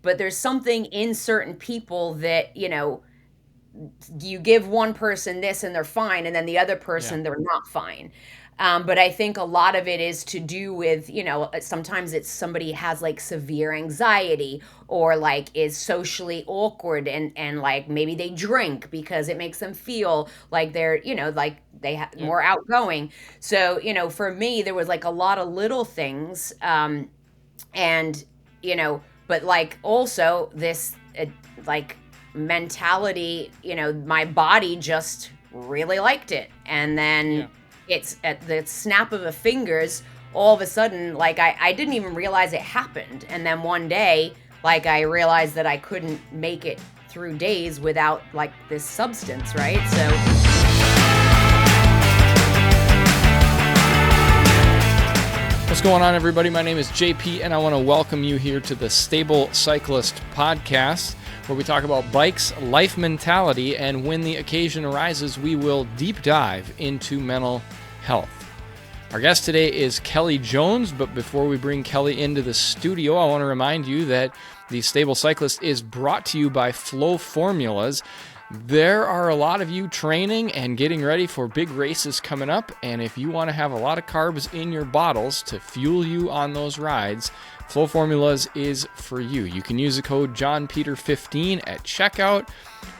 but there's something in certain people that, you give one person this and they're fine, and then the other Yeah. person, they're not fine. But I think a lot of it is to do with, sometimes it's somebody has like severe anxiety, or like is socially awkward, and like maybe they drink because it makes them feel like they're, like Yep. more outgoing. So, for me, there was like a lot of little things. And but like also this like mentality, my body just really liked it, and then Yeah. it's at the snap of the fingers. All of a sudden, like I didn't even realize it happened, and then one day, like, I realized that I couldn't make it through days without like this substance, right? So What's going on, everybody? My name is JP, and I want to welcome you here to the Stable Cyclist podcast, where we talk about bikes, life mentality, and when the occasion arises, we will deep dive into mental health. Our guest today is Kelly Jones, but before we bring Kelly into the studio, I want to remind you that the Stable Cyclist is brought to you by Flow Formulas. There are a lot of you training and getting ready for big races coming up, and if you want to have a lot of carbs in your bottles to fuel you on those rides, Flow Formulas is for you. You can use the code JohnPeter15 at checkout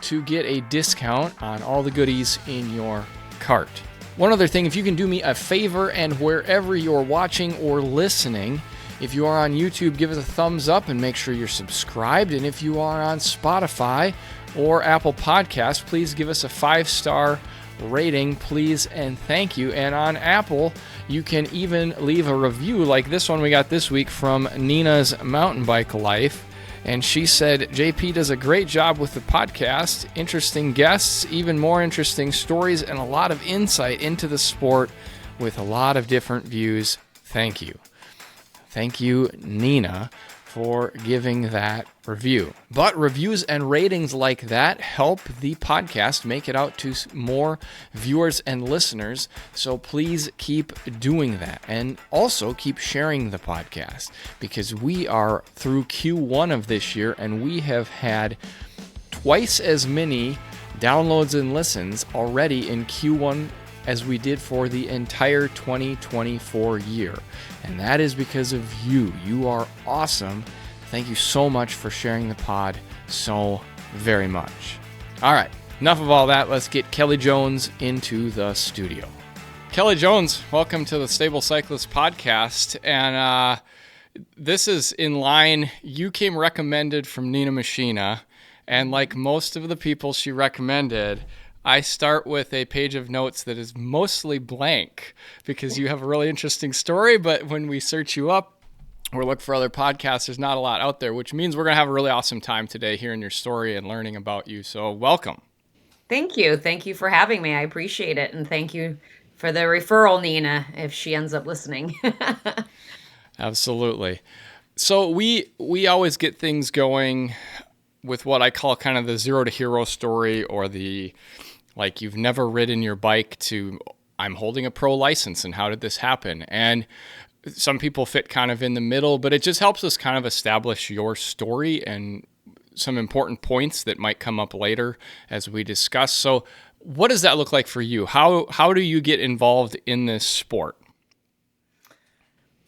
to get a discount on all the goodies in your cart. One other thing, if you can do me a favor, and wherever you're watching or listening, if you are on YouTube, give us a thumbs up and make sure you're subscribed. And if you are on Spotify or Apple Podcasts, please give us a 5-star rating, please and thank you. And on Apple, you can even leave a review like this one we got this week from Nina's Mountain Bike Life. And she said, JP does a great job with the podcast, interesting guests, even more interesting stories, and a lot of insight into the sport with a lot of different views. Thank you. Thank you, Nina, for giving that review. But reviews and ratings like that help the podcast make it out to more viewers and listeners. So please keep doing that. And also keep sharing the podcast, because we are through Q1 of this year and we have had twice as many downloads and listens already in Q1 as we did for the entire 2024 year. And that is because of you. You are awesome. Thank you so much for sharing the pod so very much. All right, enough of all that. Let's get Kelly Jones into the studio. Kelly Jones, welcome to the Stable Cyclist podcast. And this is in line. You came recommended from Nina Machina. And like most of the people she recommended, I start with a page of notes that is mostly blank because you have a really interesting story. But when we search you up or look for other podcasts, there's not a lot out there, which means we're going to have a really awesome time today hearing your story and learning about you. So welcome. thank you. Thank you for having me. I appreciate it. And thank you for the referral, Nina, if she ends up listening. Absolutely. So we always get things going with what I call kind of the zero to hero story, or the, like, you've never ridden your bike to I'm holding a pro license and how did this happen? And some people fit kind of in the middle, but it just helps us kind of establish your story and some important points that might come up later as we discuss. So what does that look like for you? How do you get involved in this sport?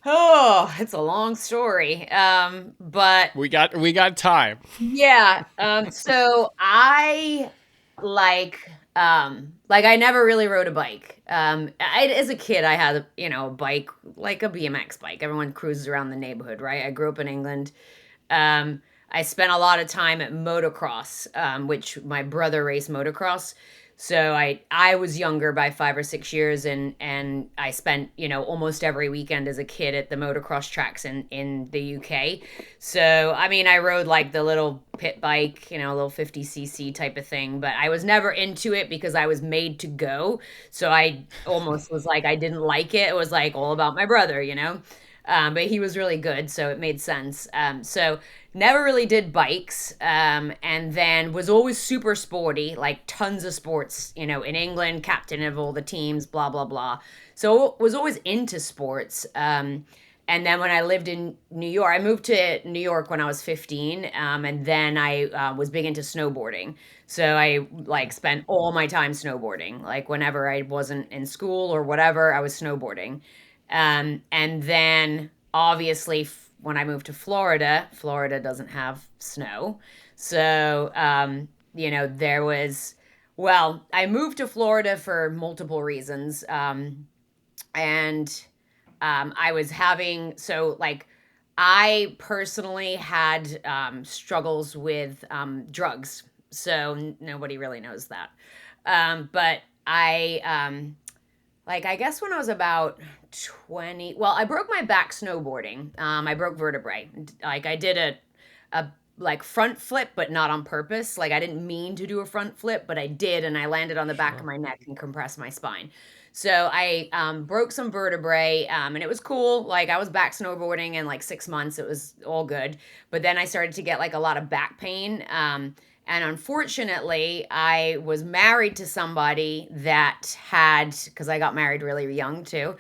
Oh, it's a long story. But We got time. yeah, so I like like I never really rode a bike. As a kid I had, a bike, like a BMX bike. Everyone cruises around the neighborhood, right? I grew up in England. I spent a lot of time at motocross, which my brother raced motocross. So I was younger by 5 or 6 years, and I spent, almost every weekend as a kid at the motocross tracks in the UK. So I mean, I rode like the little pit bike, a little 50cc type of thing, but I was never into it because I was made to go. So I almost was like, I didn't like it. It was like all about my brother. But he was really good, so it made sense. So never really did bikes, and then was always super sporty, like tons of sports. In England, captain of all the teams, blah blah blah. So was always into sports. And then when I lived in New York, I moved to New York when I was 15, and then I was big into snowboarding. So I like Okay. spent all my time snowboarding. Like whenever I wasn't in school or whatever, I was snowboarding. And then obviously when I moved to Florida, Florida doesn't have snow. So, there was, well, I moved to Florida for multiple reasons. And I was having, so like, I personally had struggles with drugs. So nobody really knows that. But I guess when I was about 20, well, I broke my back snowboarding. I broke vertebrae. Like I did a like front flip, but not on purpose. Like I didn't mean to do a front flip, but I did, and I landed on the back of Sure. my neck and compressed my spine. So I broke some vertebrae, and it was cool. Like I was back snowboarding in like 6 months. It was all good. But then I started to get like a lot of back pain. And unfortunately, I was married to somebody that had, because I got married really young too,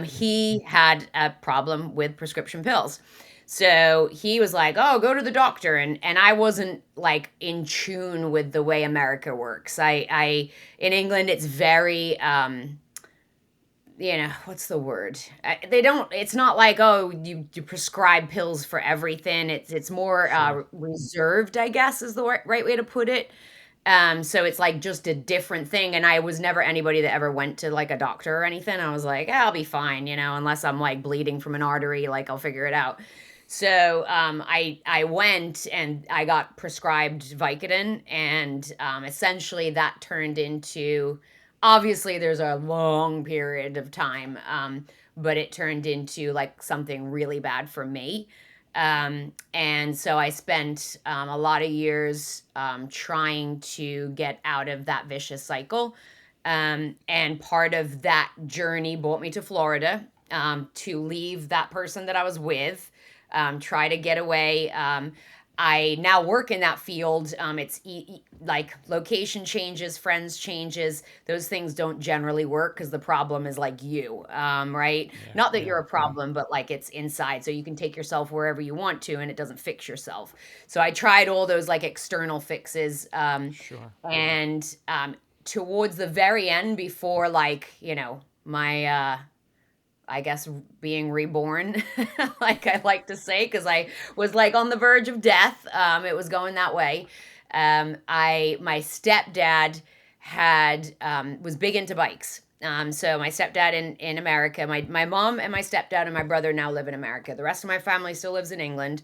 he had a problem with prescription pills. So he was like, "Oh, go to the doctor," and I wasn't like in tune with the way America works. I in England, it's very what's the word? They don't. It's not like, oh, you prescribe pills for everything. It's more Sure. reserved, I guess, is the right way to put it. So it's like just a different thing. And I was never anybody that ever went to like a doctor or anything. I was like, I'll be fine, unless I'm like bleeding from an artery, like I'll figure it out. So I went and I got prescribed Vicodin, and essentially that turned into, obviously there's a long period of time, but it turned into like something really bad for me. And so I spent a lot of years trying to get out of that vicious cycle. And part of that journey brought me to Florida, to leave that person that I was with, try to get away. I now work in that field. It's like location changes, friends changes. Those things don't generally work because the problem is like you, right? Yeah. Not that Yeah. you're a Yeah. problem, but like it's inside. So you can take yourself wherever you want to, and it doesn't fix yourself. So I tried all those like external fixes, Sure. and towards the very end, before like my I guess being reborn, like I like to say, because I was like on the verge of death. It was going that way. My stepdad had was big into bikes. So my stepdad in America, my mom and my stepdad and my brother now live in America. The rest of my family still lives in England.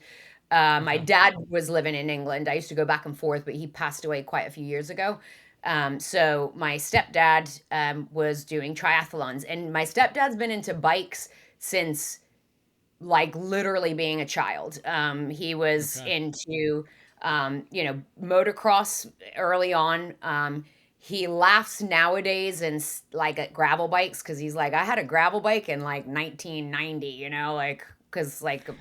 My Okay. dad was living in England. I used to go back and forth, but he passed away quite a few years ago. So my stepdad was doing triathlons, and my stepdad's been into bikes since like literally being a child. He was Okay. into motocross early on. He laughs nowadays and like at gravel bikes, because he's like, I had a gravel bike in like 1990, like because like a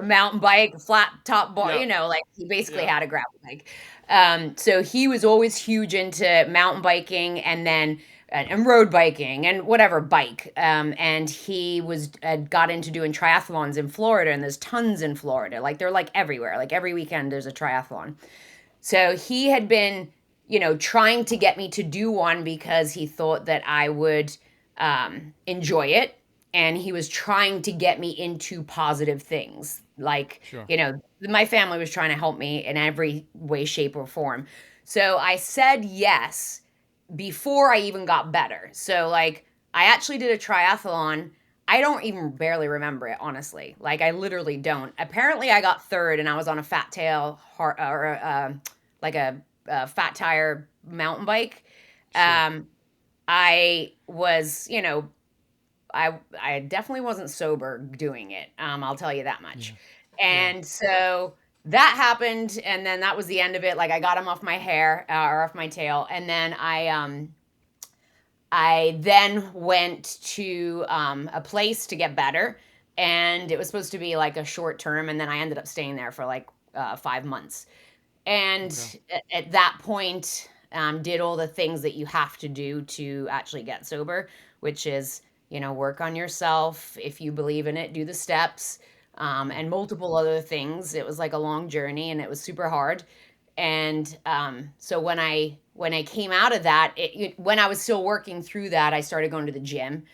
mountain bike, a flat top bar, Yeah. like he basically Yeah. had a gravel bike. So he was always huge into mountain biking, and road biking and whatever bike. And he was got into doing triathlons in Florida, and there's tons in Florida. Like they're like everywhere. Like every weekend there's a triathlon. So he had been, trying to get me to do one because he thought that I would enjoy it. And he was trying to get me into positive things. Like, Sure. my family was trying to help me in every way, shape, or form. So I said yes before I even got better. So, like, I actually did a triathlon. I don't even barely remember it, honestly. Like, I literally don't. Apparently, I got third, and I was on a fat tail, like a fat tire mountain bike. Sure. Um, I was, I definitely wasn't sober doing it. I'll tell you that much. Yeah. Yeah. And so that happened, and then that was the end of it. Like I got him off my hair, or off my tail, and then I then went to a place to get better, and it was supposed to be like a short term, and then I ended up staying there for like 5 months. And Okay. at that point, did all the things that you have to do to actually get sober, which is work on yourself. If you believe in it, do the steps, and multiple other things. It was like a long journey and it was super hard. And so when I came out of that, when I was still working through that, I started going to the gym,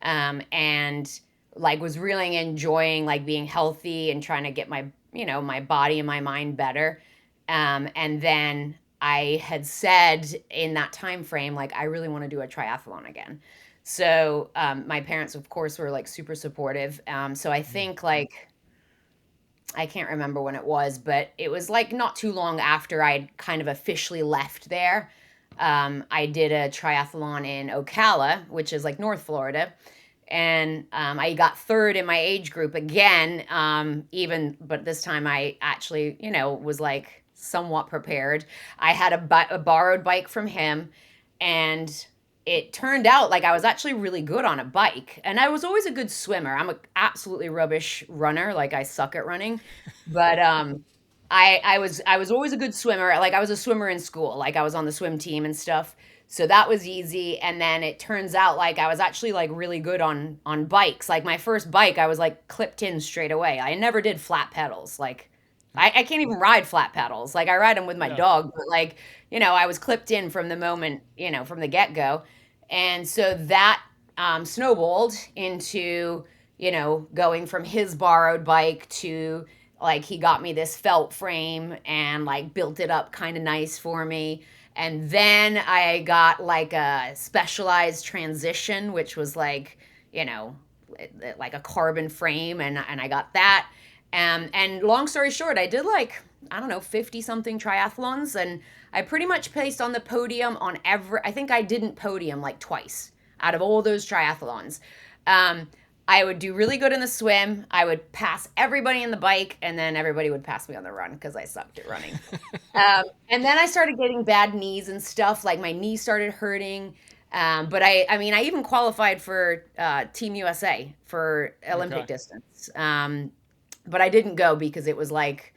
and like was really enjoying like being healthy and trying to get my body and my mind better. And then I had said in that time frame, like I really want to do a triathlon again. So my parents, of course, were like super supportive. So I think like I can't remember when it was, but it was like not too long after I'd kind of officially left there. I did a triathlon in Ocala, which is like North Florida, and I got third in my age group again. But this time I actually, was like somewhat prepared. I had a borrowed bike from him, and it turned out like I was actually really good on a bike, and I was always a good swimmer. I'm a absolutely rubbish runner, like I suck at running, but I was always a good swimmer. Like I was a swimmer in school, like I was on the swim team and stuff. So that was easy. And then it turns out like I was actually like really good on bikes. Like my first bike, I was like clipped in straight away. I never did flat pedals. Like I can't even ride flat pedals. Like I ride them with my Yeah. dog, but like, I was clipped in from the moment, from the get-go. And so that snowballed into, going from his borrowed bike to like he got me this felt frame and like built it up kind of nice for me. And then I got like a specialized transition, which was like, you know, like a carbon frame, and I got that. And long story short, I did like, I don't know, 50 something triathlons, and I pretty much placed on the podium on I think I didn't podium like twice out of all those triathlons. Um, I would do really good in the swim. I would pass everybody in the bike, and then everybody would pass me on the run because I sucked at running. And then I started getting bad knees and stuff. Like my knee started hurting. But I mean, I even qualified for Team USA for Olympic Okay. distance. But I didn't go because it was like,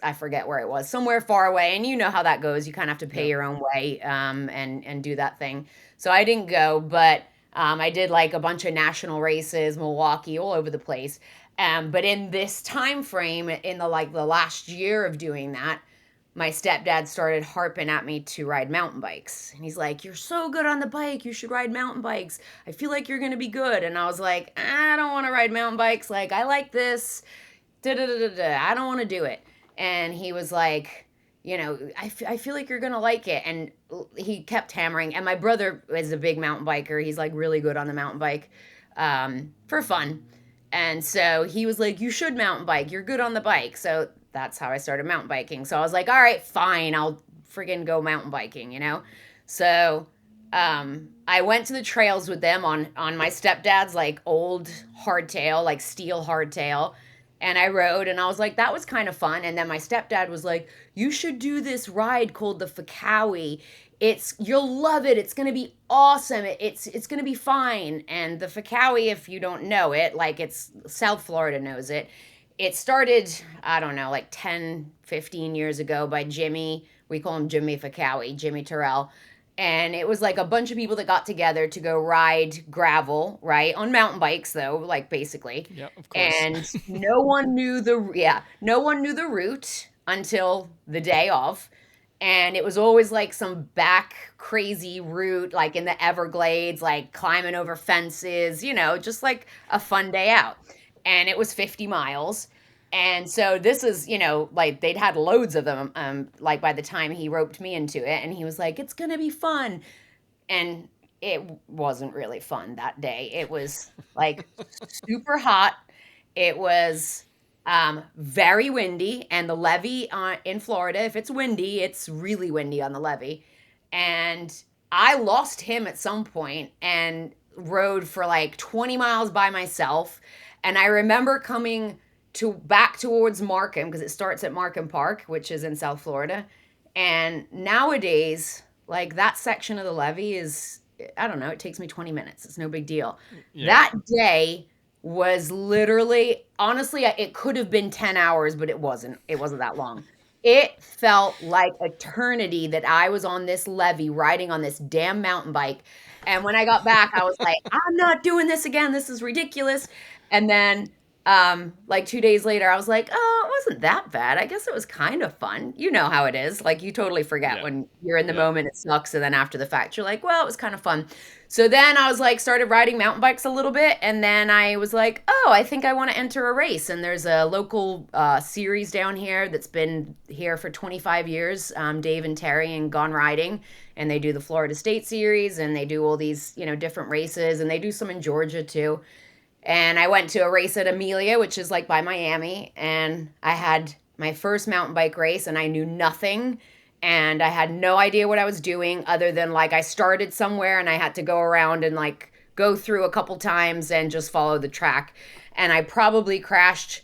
I forget where it was, somewhere far away. And you know how that goes. You kind of have to pay Yep. your own way, and do that thing. So I didn't go, but I did like a bunch of national races, Milwaukee, all over the place. But in this time frame, in the last year of doing that, my stepdad started harping at me to ride mountain bikes. And he's like, "You're so good on the bike. You should ride mountain bikes. I feel like you're going to be good." And I was like, "I don't want to ride mountain bikes. Like, I like this. Da da da da da. I don't want to do it." And he was like, I feel like you're going to like it. And he kept hammering. And my brother is a big mountain biker. He's like really good on the mountain bike, for fun. And so he was like, "You should mountain bike. You're good on the bike." So that's how I started mountain biking. So I was like, "All right, fine. I'll friggin' go mountain biking." So I went to the trails with them on my stepdad's like old hardtail, like steel hardtail. And I rode, and I was like, that was kind of fun. And then my stepdad was like, "You should do this ride called the Fakawi. You'll love it. It's gonna be awesome. It's gonna be fine." And the Fakawi, if you don't know it, like it's South Florida knows it. It started, I don't know, like 10, 15 years ago by Jimmy. We call him Jimmy Fakawi, Jimmy Terrell. And it was like a bunch of people that got together to go ride gravel, right? On mountain bikes though, like basically. Yep. Of course. And no one knew the route until the day of. And it was always like some back crazy route, like in the Everglades, like climbing over fences, just like a fun day out. And it was 50 miles. And so this is, like they'd had loads of them, like by the time he roped me into it. And he was like, "It's going to be fun." And it wasn't really fun that day. It was like super hot. It was very windy, and the levee in Florida, if it's windy, it's really windy on the levee. And I lost him at some point and rode for like 20 miles by myself. And I remember coming to back towards Markham because it starts at Markham Park, which is in South Florida. And nowadays, like that section of the levee is, I don't know, it takes me 20 minutes. It's no big deal. Yeah. That day was literally, honestly, it could have been 10 hours, but it wasn't. It wasn't that long. It felt like eternity that I was on this levee riding on this damn mountain bike. And when I got back, I was like, I'm not doing this again. This is ridiculous. And then, like 2 days later, I was like, oh, it wasn't that bad. I guess it was kind of fun. You know how it is. Like, you totally forget Yeah. when you're in the Yep. moment, it sucks. And then after the fact, you're like, well, it was kind of fun. So then I was like, started riding mountain bikes a little bit. And then I was like, oh, I think I want to enter a race. And there's a local series down here that's been here for 25 years, Dave and Terry and Gone Riding. And they do the Florida State Series and they do all these, different races. And they do some in Georgia too. And I went to a race at Amelia, which is like by Miami. And I had my first mountain bike race and I knew nothing. And I had no idea what I was doing other than like I started somewhere and I had to go around and like go through a couple times and just follow the track. And I probably crashed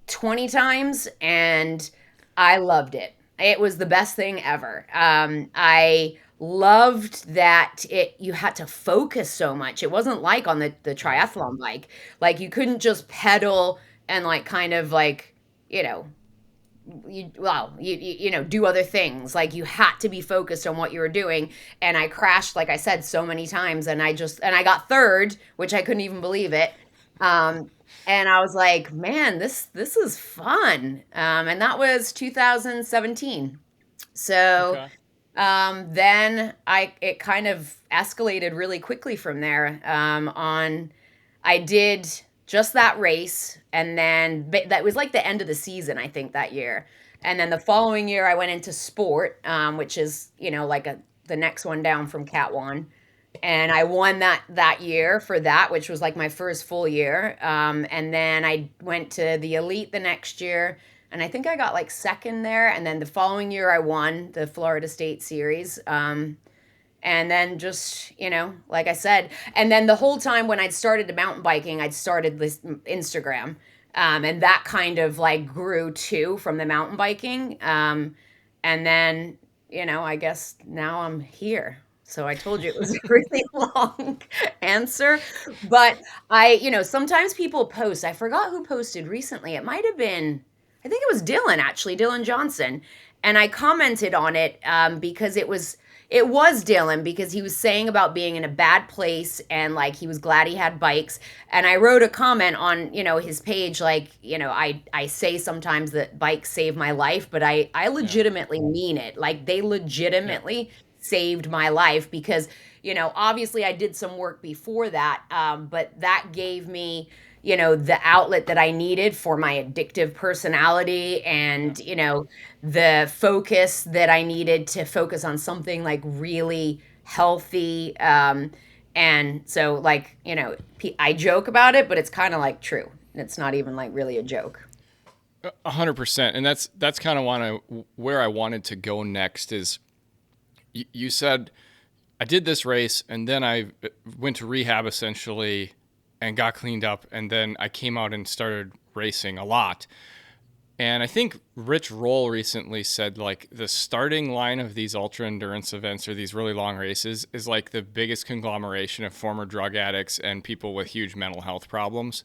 20 times and I loved it. It was the best thing ever. I loved that it you had to focus so much. It wasn't like on the triathlon bike. Like you couldn't just pedal and like kind of like, you know, do other things. Like you had to be focused on what you were doing. And I crashed, like I said, so many times and I got third, which I couldn't even believe it. Um, and I was like, man, this is fun. And that was 2017. So Okay. then it kind of escalated really quickly from there. I did just that race, and then that was like the end of the season, I think, that year. And then the following year, I went into sport, which is like the next one down from Cat One, and I won that year for that, which was like my first full year. And then I went to the elite the next year, and I think I got like second there. And then the following year, I won the Florida State Series. And then just like I said, and then the whole time when I'd started to mountain biking, I'd started this Instagram, and that kind of like grew too from the mountain biking. And then I guess now I'm here. So I told you it was a really long answer, but sometimes people post. I forgot who posted recently. It might have been, I think it was Dylan, actually, Dylan Johnson, and I commented on it because it was Dylan, because he was saying about being in a bad place and like he was glad he had bikes. And I wrote a comment on, his page, like, I say sometimes that bikes save my life, but I Yeah. legitimately mean it. Like they Yeah. legitimately saved my life because, obviously I did some work before that, but that gave me the outlet that I needed for my addictive personality Yeah. and, the focus that I needed to focus on something like really healthy. And so, like, I joke about it, but it's kind of like true. It's not even like really a joke. 100%. And that's kind of where I wanted to go next is you said I did this race and then I went to rehab essentially and got cleaned up. And then I came out and started racing a lot. And I think Rich Roll recently said like the starting line of these ultra endurance events or these really long races is like the biggest conglomeration of former drug addicts and people with huge mental health problems.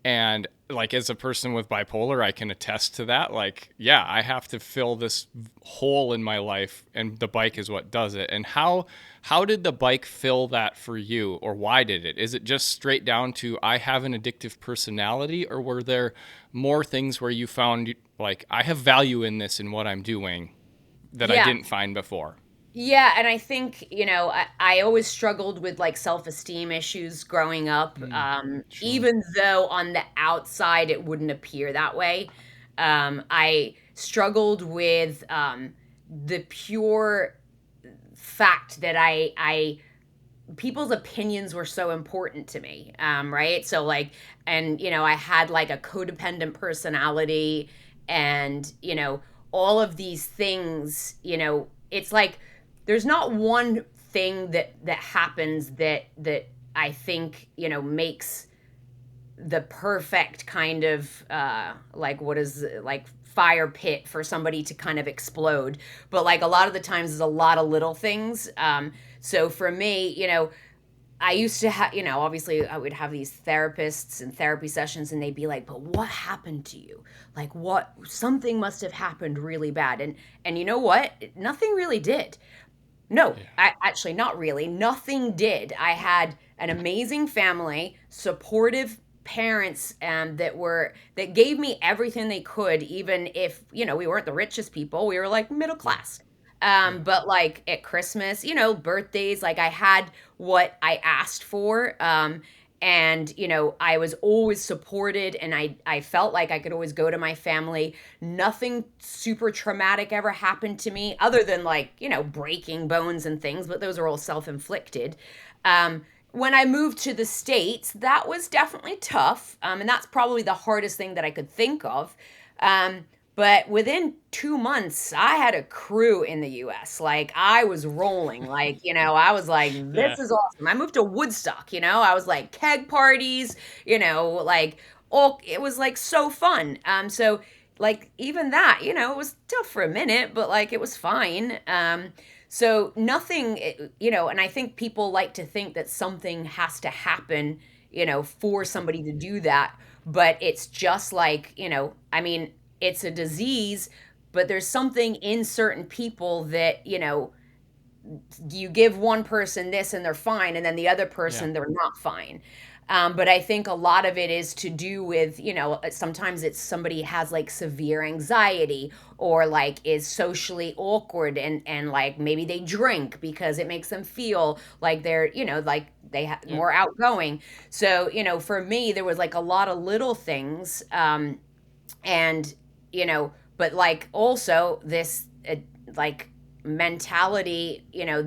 And like as a person with bipolar, I can attest to that. Like, yeah, I have to fill this hole in my life and the bike is what does it. And how did the bike fill that for you, or why did it? Is it just straight down to I have an addictive personality, or were there more things where you found like I have value in this in what I'm doing that I Yeah. didn't find before? Yeah, and I think, I always struggled with like self-esteem issues growing up, Sure. even though on the outside it wouldn't appear that way. I struggled with the pure fact that people's opinions were so important to me, right? So like, and I had like a codependent personality, and all of these things. It's like there's not one thing that happens that I think makes the perfect kind of like what is like fire pit for somebody to kind of explode. But like a lot of the times there's a lot of little things. So for me, I used to have, obviously I would have these therapists and therapy sessions, and they'd be like, but what happened to you? Like, something must have happened really bad. And you know what? Nothing really did. No, Yeah. I actually not really. Nothing did. I had an amazing family, supportive parents, that gave me everything they could, even if we weren't the richest people. We were like middle Yeah. class. Yeah. But like at Christmas, birthdays, like I had what I asked for. And I was always supported, and I felt like I could always go to my family. Nothing super traumatic ever happened to me, other than like breaking bones and things, but those are all self-inflicted. When I moved to the States, that was definitely tough, and that's probably the hardest thing that I could think of. um, but within 2 months, I had a crew in the US. Like, I was rolling. Like, I was like, Yeah. this is awesome. I moved to Woodstock, I was like, keg parties, like, all, it was like so fun. So, like, even that, it was tough for a minute, but like, it was fine. So, nothing, and I think people like to think that something has to happen, for somebody to do that. But it's just like, I mean, it's a disease, but there's something in certain people that, you give one person this and they're fine, and then the other Yeah. person they're not fine. But I think a lot of it is to do with, sometimes it's somebody has like severe anxiety, or like is socially awkward, and like maybe they drink because it makes them feel like they're, like they have Yeah. more outgoing. So, for me, there was like a lot of little things. And but like also this, like, mentality,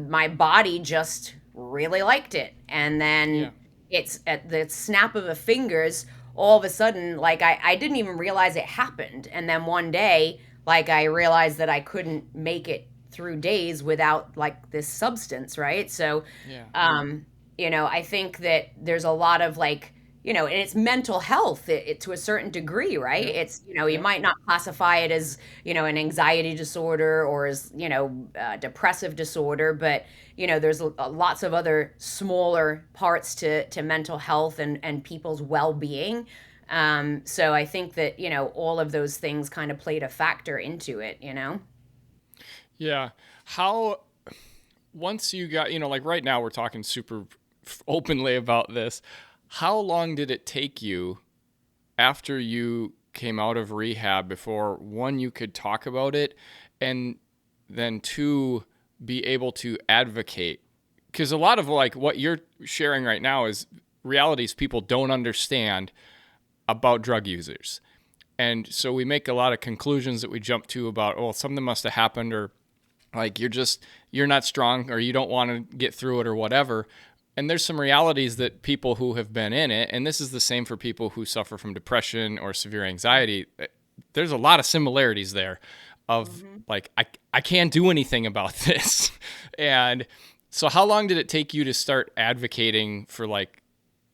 my body just really liked it, and then Yeah. it's at the snap of a fingers. All of a sudden, like, I didn't even realize it happened, and then one day, like, I realized that I couldn't make it through days without like this substance, right? So Yeah. I think that there's a lot of like, and it's mental health, to a certain degree, right? Yep. It's, you Yep. might not classify it as, an anxiety disorder, or as, depressive disorder, but, there's lots of other smaller parts to mental health and people's well being. So I think that, all of those things kind of played a factor into it. Yeah. How once you got, like right now we're talking super openly about this. How long did it take you after you came out of rehab before, one, you could talk about it, and then two, be able to advocate? Because a lot of like what you're sharing right now is realities people don't understand about drug users. And so we make a lot of conclusions that we jump to about, oh, something must have happened, or like you're not strong, or you don't want to get through it, or whatever. And there's some realities that people who have been in it, and this is the same for people who suffer from depression or severe anxiety, there's a lot of similarities there of Hmm. like, I can't do anything about this. And so how long did it take you to start advocating for, like,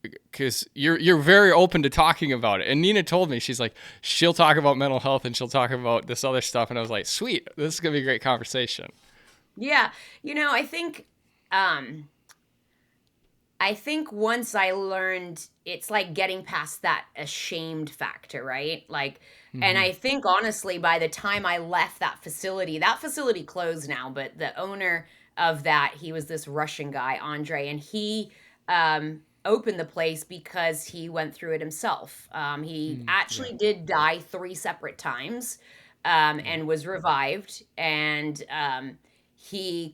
because you're very open to talking about it. And Nina told me, she's like, she'll talk about mental health and she'll talk about this other stuff. And I was like, sweet, this is gonna be a great conversation. Yeah, um I think once I learned, it's like getting past that ashamed factor, right? Like, and Mm-hmm. I think honestly, by the time I left that facility closed now, but the owner of that, he was this Russian guy, Andre, and he opened the place because he went through it himself. He Yeah. actually did die 3 separate times, Yeah. and was revived. And he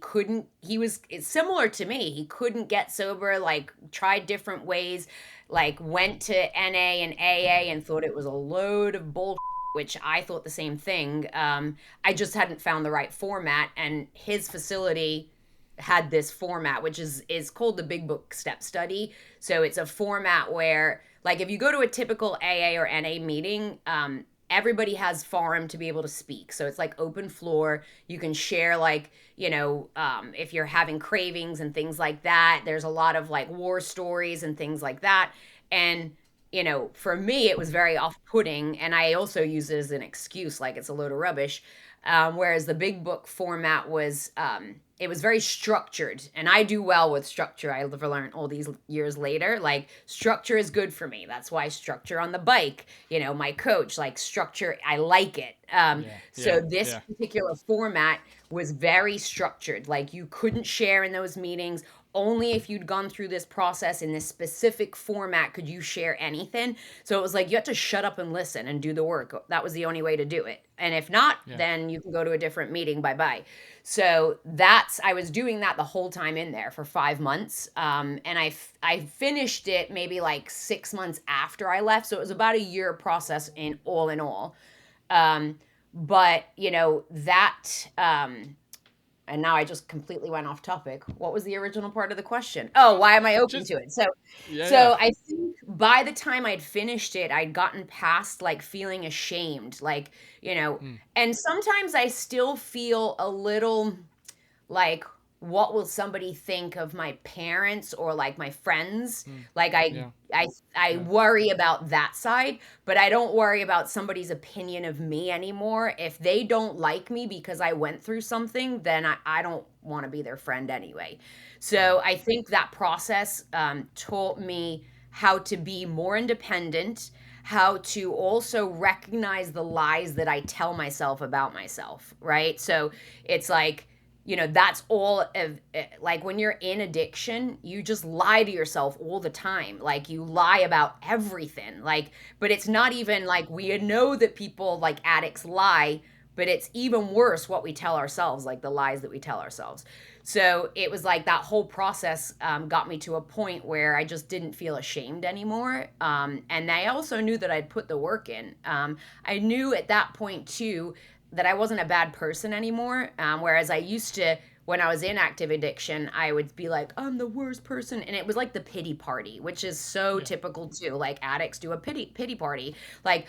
was, it's similar to me, he couldn't get sober, like tried different ways, like went to NA and AA and thought it was a load of bull, which I thought the same thing. I just hadn't found the right format, and his facility had this format, which is called the Big Book Step Study. So it's a format where, like, if you go to a typical AA or NA meeting, everybody has forum to be able to speak. So it's like open floor. You can share, like, if you're having cravings and things like that. There's a lot of like war stories and things like that. And for me, it was very off-putting, and I also use it as an excuse, like it's a load of rubbish. Whereas the big book format was, it was very structured, and I do well with structure. I learned all these years later, like structure is good for me. That's why structure on the bike, my coach, like structure, I like it. Yeah. So Yeah. this Yeah. particular format was very structured. Like you couldn't share in those meetings. Only if you'd gone through this process in this specific format could you share anything. So it was like you had to shut up and listen and do the work. That was the only way to do it. And if not, Yeah. then you can go to a different meeting. Bye bye. So I was doing that the whole time in there for 5 months. And I finished it maybe like 6 months after I left. So it was about a year process in all. Um, but and now I just completely went off topic. What was the original part of the question? Oh, why am I open Just to it? So, yeah. Yeah. so I think by the time I'd finished it, I'd gotten past like feeling ashamed, Mm, and sometimes I still feel a little like, what will somebody think of my parents or like my friends? mm, Like I yeah. I I Yeah. worry about that side, but I don't worry about somebody's opinion of me anymore. If they don't like me because I went through something, then I don't want to be their friend anyway. Right. So I think that process taught me how to be more independent, how to also recognize the lies that I tell myself about myself, right? So it's like, that's all of, like when you're in addiction, you just lie to yourself all the time. Like you lie about everything. Like, but it's not even like we know that people like addicts lie, but it's even worse what we tell ourselves, like the lies that we tell ourselves. So it was like that whole process got me to a point where I just didn't feel ashamed anymore. And I also knew that I'd put the work in. I knew at that point too that I wasn't a bad person anymore. Whereas I used to, when I was in active addiction, I would be like, I'm the worst person. And it was like the pity party, which is so Yeah. typical too. Like addicts do a pity party. Like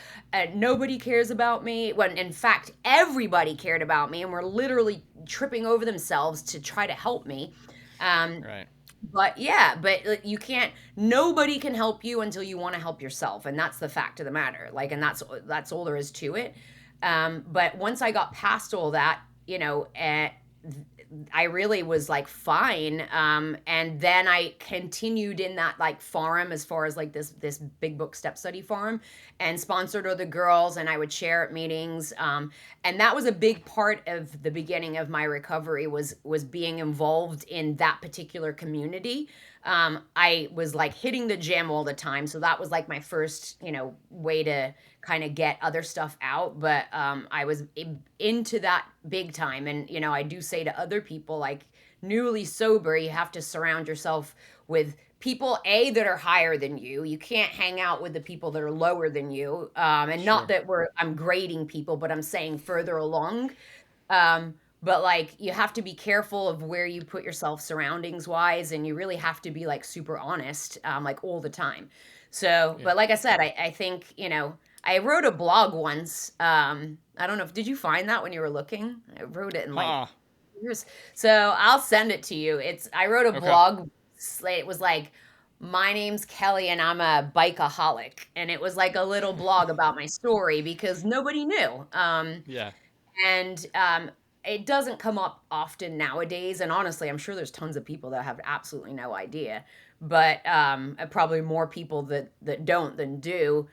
nobody cares about me. When in fact, everybody cared about me and were literally tripping over themselves to try to help me. Um, Right. but yeah, but like, you can't, nobody can help you until you want to help yourself. And that's the fact of the matter. Like, and that's all there is to it. But once I got past all that, I really was like fine. And then I continued in that like forum as far as like this big book step study forum and sponsored other girls and I would share at meetings. And that was a big part of the beginning of my recovery was being involved in that particular community. I was like hitting the gym all the time. So that was like my first, way to kind of get other stuff out. But I was into that big time. And, I do say to other people, like newly sober, you have to surround yourself with people that are higher than you. You can't hang out with the people that are lower than you. And not Sure. that I'm grading people, but I'm saying further along. But like you have to be careful of where you put yourself surroundings wise, and you really have to be like super honest, like all the time. So, Yeah. but like I said, I think, I wrote a blog once. I don't know if did you find that when you were looking? I wrote it in like Ha. years. So I'll send it to you. I wrote a Okay. blog. It was like, my name's Kelly and I'm a bikeaholic. And it was like a little blog about my story because nobody knew. Yeah. And it doesn't come up often nowadays. And honestly, I'm sure there's tons of people that have absolutely no idea, but probably more people that don't than do.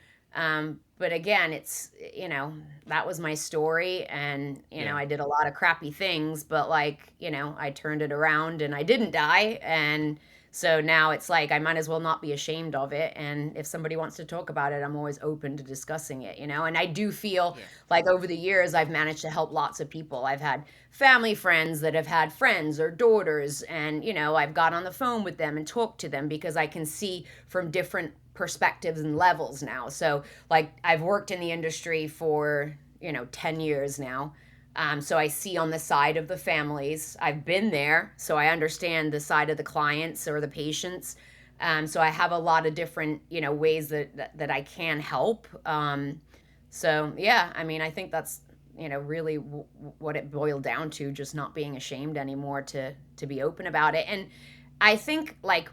But again, it's that was my story, and Yeah. I did a lot of crappy things, but like I turned it around and I didn't die, and so now it's like I might as well not be ashamed of it. And if somebody wants to talk about it, I'm always open to discussing it. And I do feel Yeah. like over the years, I've managed to help lots of people. I've had family friends that have had friends or daughters, and, I've got on the phone with them and talked to them because I can see from different perspectives and levels now. So, like, I've worked in the industry for, 10 years now. So I see on the side of the families. I've been there, so I understand the side of the clients or the patients. So I have a lot of different, ways that I can help. So yeah, I mean, I think that's really what it boiled down to, just not being ashamed anymore to be open about it. And I think like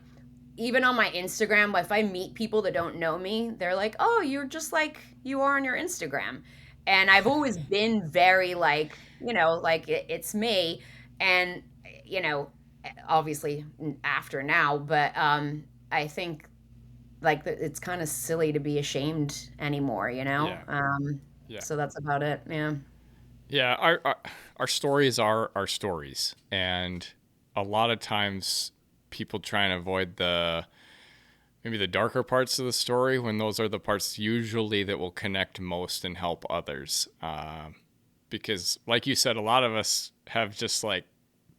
even on my Instagram, if I meet people that don't know me, they're like, "Oh, you're just like you are on your Instagram." And I've always been very like, like it's me. And, you know, obviously after now, but I think like it's kind of silly to be ashamed anymore, you know? Yeah. Yeah. So that's about it. Yeah. Yeah, our stories are our stories, and a lot of times people try and avoid the maybe the darker parts of the story when those are the parts usually that will connect most and help others. Because, like you said, a lot of us have just like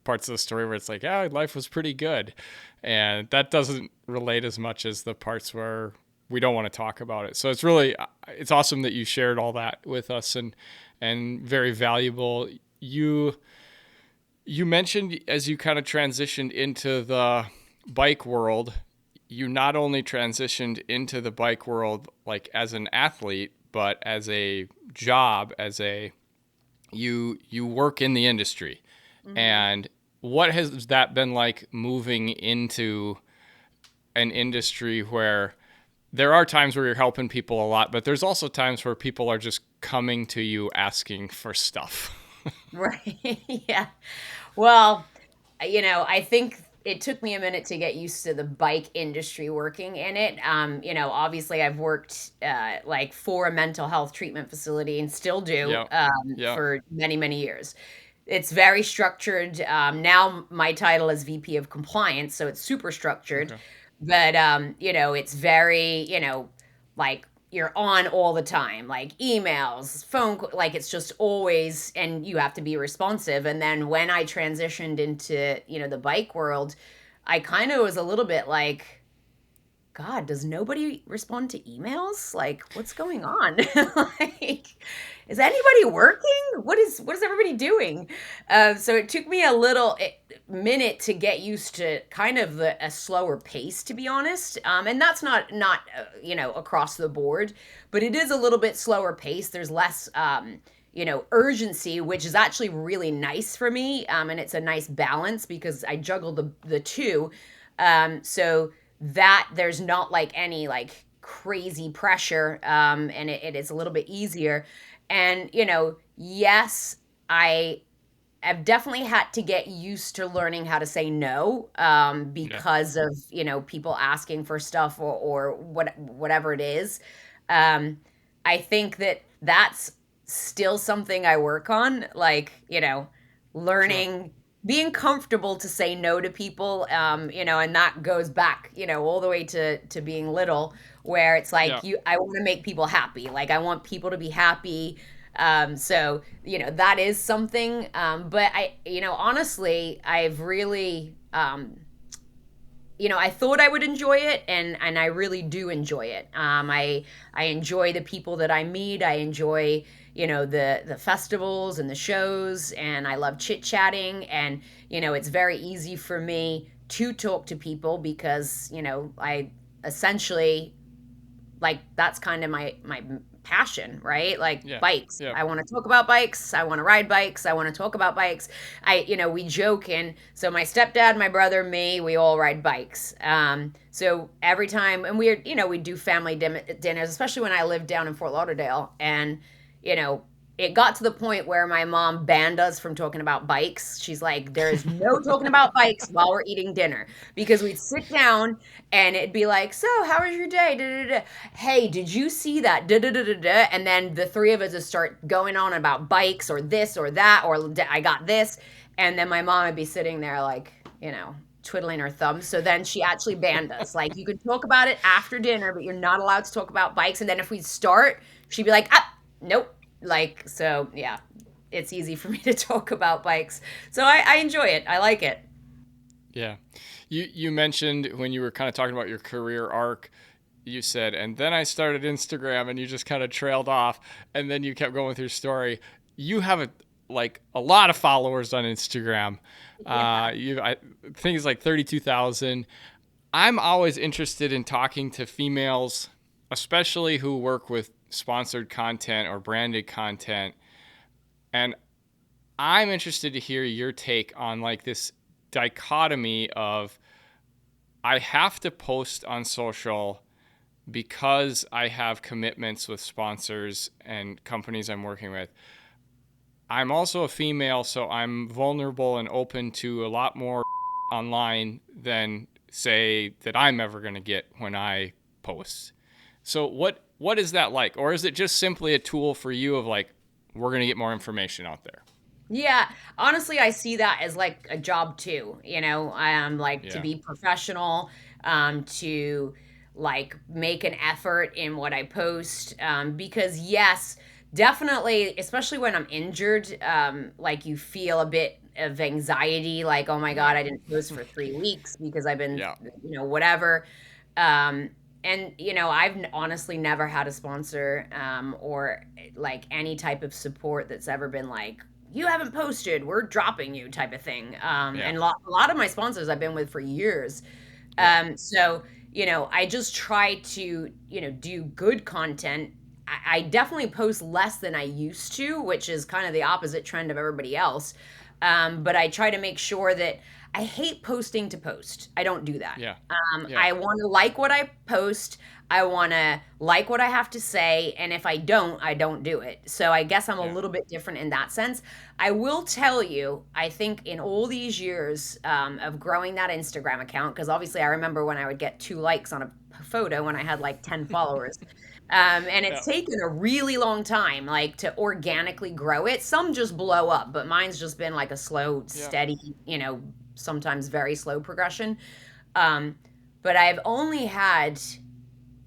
parts of the story where it's like, yeah, life was pretty good, and that doesn't relate as much as the parts where we don't want to talk about it. So it's awesome that you shared all that with us, and very valuable. You mentioned as you kind of transitioned into the bike world, you not only transitioned into the bike world like as an athlete, but as a job, as a you work in the industry. Hmm. And what has that been like moving into an industry where there are times where you're helping people a lot, but there's also times where people are just coming to you asking for stuff. Right. Yeah. Well, I think it took me a minute to get used to the bike industry working in it. Obviously I've worked like for a mental health treatment facility and still do Yep. Yep. for many, many years. It's very structured. Now my title is VP of compliance, so it's super structured. Okay. But it's very, like you're on all the time, like emails, like it's just always, and you have to be responsive. And then when I transitioned into, the bike world, I kind of was a little bit like, God, does nobody respond to emails? Like, what's going on? Like, is anybody working? What is everybody doing? So it took me a minute to get used to kind of a slower pace, to be honest. And that's not across the board, but it is a little bit slower pace. There's less urgency, which is actually really nice for me. And it's a nice balance because I juggle the two. So that there's not like any like crazy pressure, and it is a little bit easier. And yes, I have definitely had to get used to learning how to say no, Yeah. because of people asking for stuff, or whatever it is. um, I think that that's still something I work on, like Sure. learning, being comfortable to say no to people. And that goes back all the way to being little, where it's Yeah. like I want to make people happy, like I want people to be happy. So that is something. But honestly, I've really, I thought I would enjoy it, and I really do enjoy it. I enjoy the people that I meet. I enjoy the festivals and the shows, and I love chit chatting. And it's very easy for me to talk to people because I essentially, like, that's kind of my passion, right? Like Yeah. bikes, Yeah. I want to talk about bikes, I want to ride bikes, I want to talk about bikes. We joke. And so my stepdad, my brother, me, we all ride bikes. So every time, and we do family dinners, especially when I lived down in Fort Lauderdale. And you know it got to the point where my mom banned us from talking about bikes. She's like, there is no talking about bikes while we're eating dinner, because we'd sit down and it'd be like, so how was your day? Da, da, da. Hey, did you see that? Da, da, da, da, da. And then the three of us would start going on about bikes or this or that, or I got this. And then my mom would be sitting there like, twiddling her thumbs. So then she actually banned us. Like, you can talk about it after dinner, but you're not allowed to talk about bikes. And then if we start, she'd be like, ah, nope. Like, so yeah, it's easy for me to talk about bikes. So I enjoy it. I like it. Yeah. You mentioned when you were kind of talking about your career arc, you said, and then I started Instagram, and you just kind of trailed off, and then you kept going with your story. You have a lot of followers on Instagram. Yeah. I think it's like 32,000. I'm always interested in talking to females, especially who work with sponsored content or branded content. And I'm interested to hear your take on like this dichotomy of I have to post on social because I have commitments with sponsors and companies I'm working with. I'm also a female, so I'm vulnerable and open to a lot more online than say that I'm ever going to get when I post. So what is that like? Or is it just simply a tool for you of like, we're going to get more information out there? Yeah, honestly, I see that as like a job too, like to Yeah. be professional, to like make an effort in what I post. Because yes, definitely, especially when I'm injured, like you feel a bit of anxiety, like, oh my God, Yeah. I didn't post for 3 weeks because I've been, Yeah. whatever. Um, and I've honestly never had a sponsor, or like any type of support that's ever been like, you haven't posted, we're dropping you type of thing. Yeah. And a lot of my sponsors I've been with for years. Yeah. So, I just try to, do good content. I definitely post less than I used to, which is kind of the opposite trend of everybody else. But I try to make sure that I hate posting to post. I don't do that. Yeah. Yeah. I want to like what I post. I want to like what I have to say. And if I don't do it. So I guess I'm a Yeah. little bit different in that sense. I will tell you, I think in all these years of growing that Instagram account, because obviously I remember when I would get 2 likes on a photo when I had like 10 followers. And Yeah. it's taken a really long time, like to organically grow it. Some just blow up, but mine's just been like a slow, Yeah. steady, sometimes very slow progression. Um, but I've only had,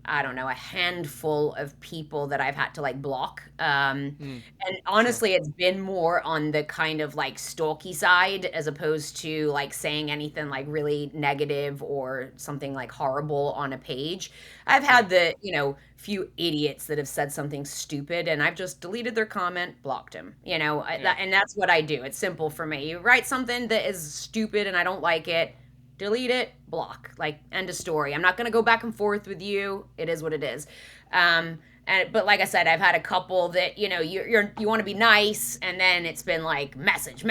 I don't know, a handful of people that I've had to like block. Mm, And sure. honestly, it's been more on the kind of like stalky side as opposed to like saying anything like really negative or something like horrible on a page. I've Yeah. had the, few idiots that have said something stupid and I've just deleted their comment, blocked them, Yeah. and that's what I do. It's simple for me. You write something that is stupid and I don't like it, delete it, block, like end of story. I'm not going to go back and forth with you. It is what it is. But like I said, I've had a couple that you want to be nice, and then it's been like message.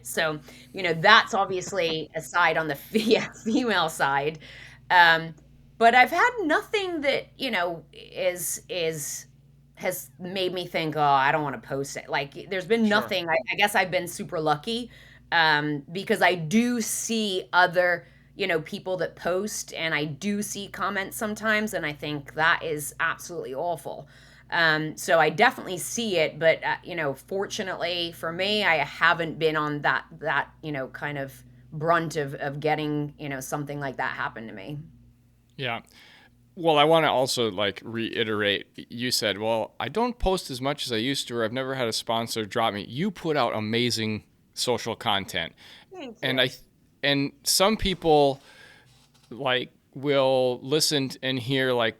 So that's obviously a side on the female side. Um, but I've had nothing that is has made me think, oh, I don't want to post it. Like there's been Sure. nothing. I guess I've been super lucky, because I do see other, people that post and I do see comments sometimes, and I think that is absolutely awful. So I definitely see it, but fortunately for me, I haven't been on that kind of brunt of getting something like that happen to me. Yeah. Well, I want to also like reiterate. You said, "Well, I don't post as much as I used to, or I've never had a sponsor drop me." You put out amazing social content, Thank and you. and some people like will listen and hear like,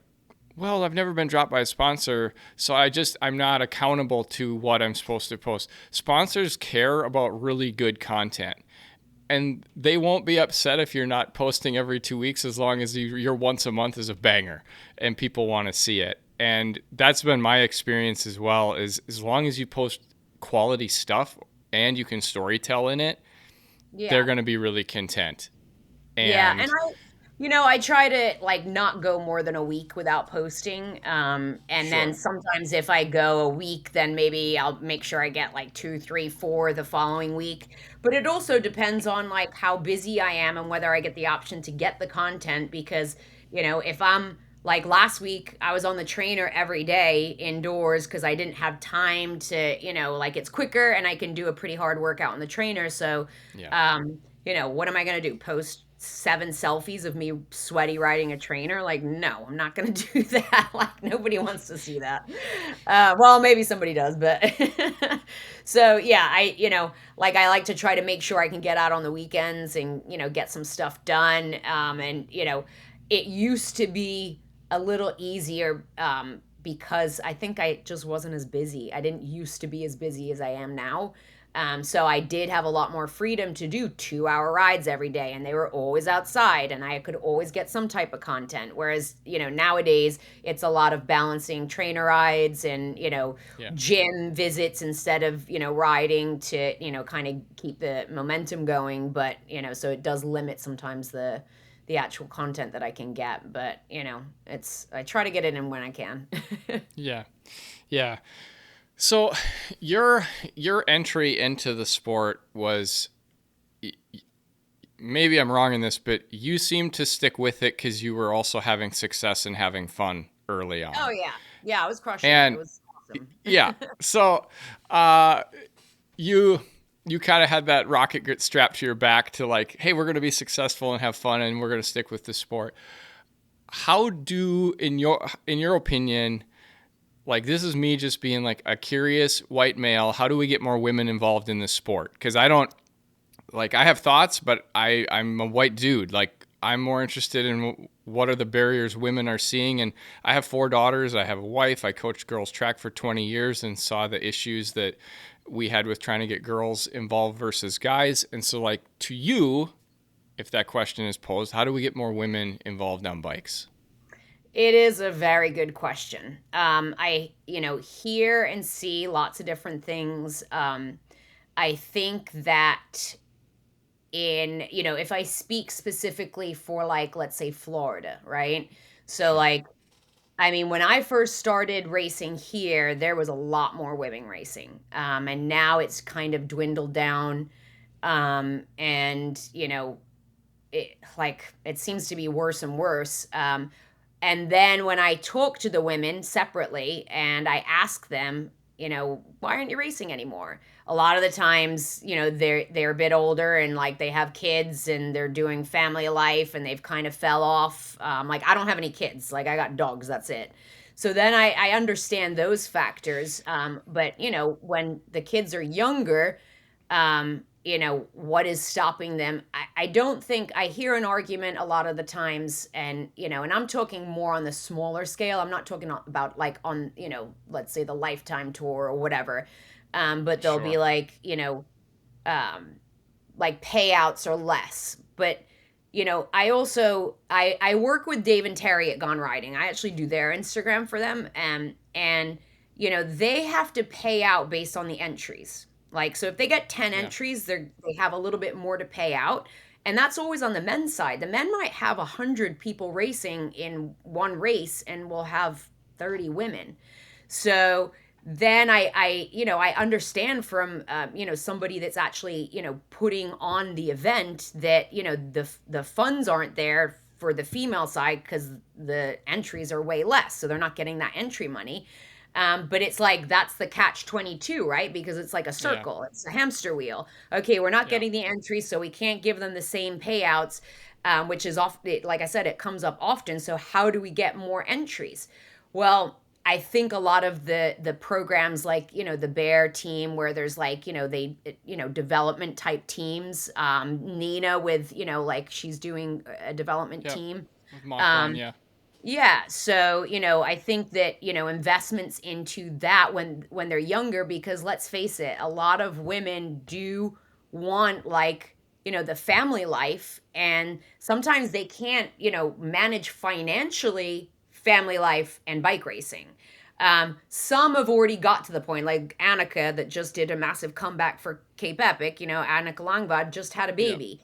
"Well, I've never been dropped by a sponsor, so I'm not accountable to what I'm supposed to post." Sponsors care about really good content, and they won't be upset if you're not posting every 2 weeks as long as your once a month is a banger and people want to see it. And that's been my experience as well, is as long as you post quality stuff and you can storytell in it, they're Yeah. going to be really content. Yeah, and And I try to like not go more than a week without posting. And then sure. sometimes if I go a week, then maybe I'll make sure I get like two, three, four the following week. But it also depends on like how busy I am and whether I get the option to get the content because, if I'm like last week, I was on the trainer every day indoors because I didn't have time to, like it's quicker and I can do a pretty hard workout on the trainer. So, Yeah. what am I going to do? Post 7 selfies of me sweaty riding a trainer? Like, no, I'm not going to do that. Like, nobody wants to see that. Well, maybe somebody does, but so yeah, like I like to try to make sure I can get out on the weekends and, get some stuff done. And, it used to be a little easier, because I think I just wasn't as busy. I didn't used to be as busy as I am now. So I did have a lot more freedom to do 2 hour rides every day, and they were always outside, and I could always get some type of content. Whereas, nowadays it's a lot of balancing trainer rides and, Yeah. gym visits instead of, riding to, kind of keep the momentum going. But, so it does limit sometimes the actual content that I can get. But I try to get it in when I can. Yeah. Yeah. So your entry into the sport was, maybe I'm wrong in this, but you seem to stick with it because you were also having success and having fun early Oh on. yeah, yeah, I was crushing it. It And was awesome. yeah, so uh, you you kind of had that rocket strapped to your back to like, hey, we're going to be successful and have fun, and we're going to stick with the sport. How do, in your opinion, like, this is me just being like a curious white male, how do we get more women involved in this sport? Because I don't, like, I have thoughts, but I'm a white dude. Like, I'm more interested in what are the barriers women are seeing. And I have 4 daughters. I have a wife. I coached girls track for 20 years and saw the issues that we had with trying to get girls involved versus guys. And so, like, to you, if that question is posed, how do we get more women involved on bikes? It is a very good question. I, hear and see lots of different things. I think that if I speak specifically for, like, let's say Florida, right? So, Sure. like, I mean, when I first started racing here, there was a lot more women racing. And now it's kind of dwindled down. And, it seems to be worse and worse. And then when I talk to the women separately and I ask them, why aren't you racing anymore? A lot of the times, they're a bit older and, like, they have kids and they're doing family life and they've kind of fell off. Like, I don't have any kids. Like, I got dogs. That's it. So then I understand those factors. But when the kids are younger, what is stopping them? I don't think I hear an argument a lot of the times, and I'm talking more on the smaller scale. I'm not talking about, like, on, let's say the Lifetime Tour or whatever. But they'll be Sure. like, um, like, payouts are less. But I also I work with Dave and Terry at Gone Riding. I actually do their Instagram for them, and they have to pay out based on the entries. Like, so if they get 10 Yeah. entries, they have a little bit more to pay out, and that's always on the men's side. The men might have 100 people racing in one race, and we'll have 30 women. So then I understand from somebody that's actually putting on the event that the funds aren't there for the female side because the entries are way less, so they're not getting that entry money. But it's like that's the catch 22, right? Because it's like a Yeah. circle, it's a hamster wheel. Okay, we're not Yeah. getting the entries, so we can't give them the same payouts, which is off. Like I said, it comes up often. So how do we get more entries? Well, I think a lot of the programs, like the Bear team, where there's, like, they development type teams. Nina with like, she's doing a development Yeah. team. With Mach 1, Um, yeah. yeah, so I think that investments into that when they're younger, because let's face it, a lot of women do want, like, the family life, and sometimes they can't manage financially family life and bike racing. Some have already got to the point, like Annika, that just did a massive comeback for Cape Epic. Annika Langvad just had a Yeah. baby.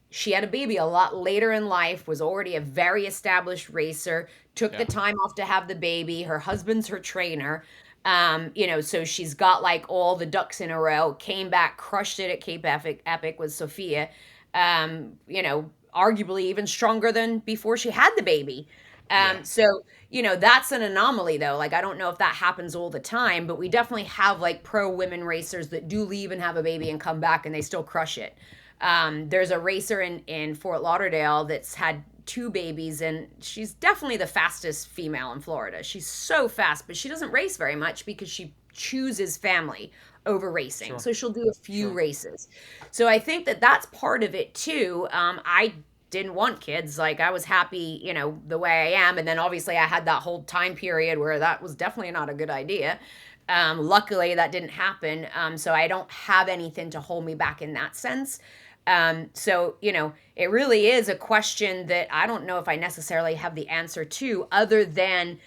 She had a baby a lot later in life, was already a very established racer, took the Yeah. time off to have the baby. Her husband's her trainer. So she's got, like, all the ducks in a row, came back, crushed it at Cape Epic with Sophia. Arguably even stronger than before she had the baby. Yeah. So, that's an anomaly, though. Like, I don't know if that happens all the time, but we definitely have, like, pro women racers that do leave and have a baby and come back and they still crush it. There's a racer in Fort Lauderdale that's had 2 babies, and she's definitely the fastest female in Florida. She's so fast, but she doesn't race very much because she chooses family over racing. Sure. So she'll do a few Sure. races. So I think that that's part of it too. I didn't want kids. Like, I was happy, the way I am. And then obviously I had that whole time period where that was definitely not a good idea. Luckily, that didn't happen. So I don't have anything to hold me back in that sense. So, it really is a question that I don't know if I necessarily have the answer to, other than,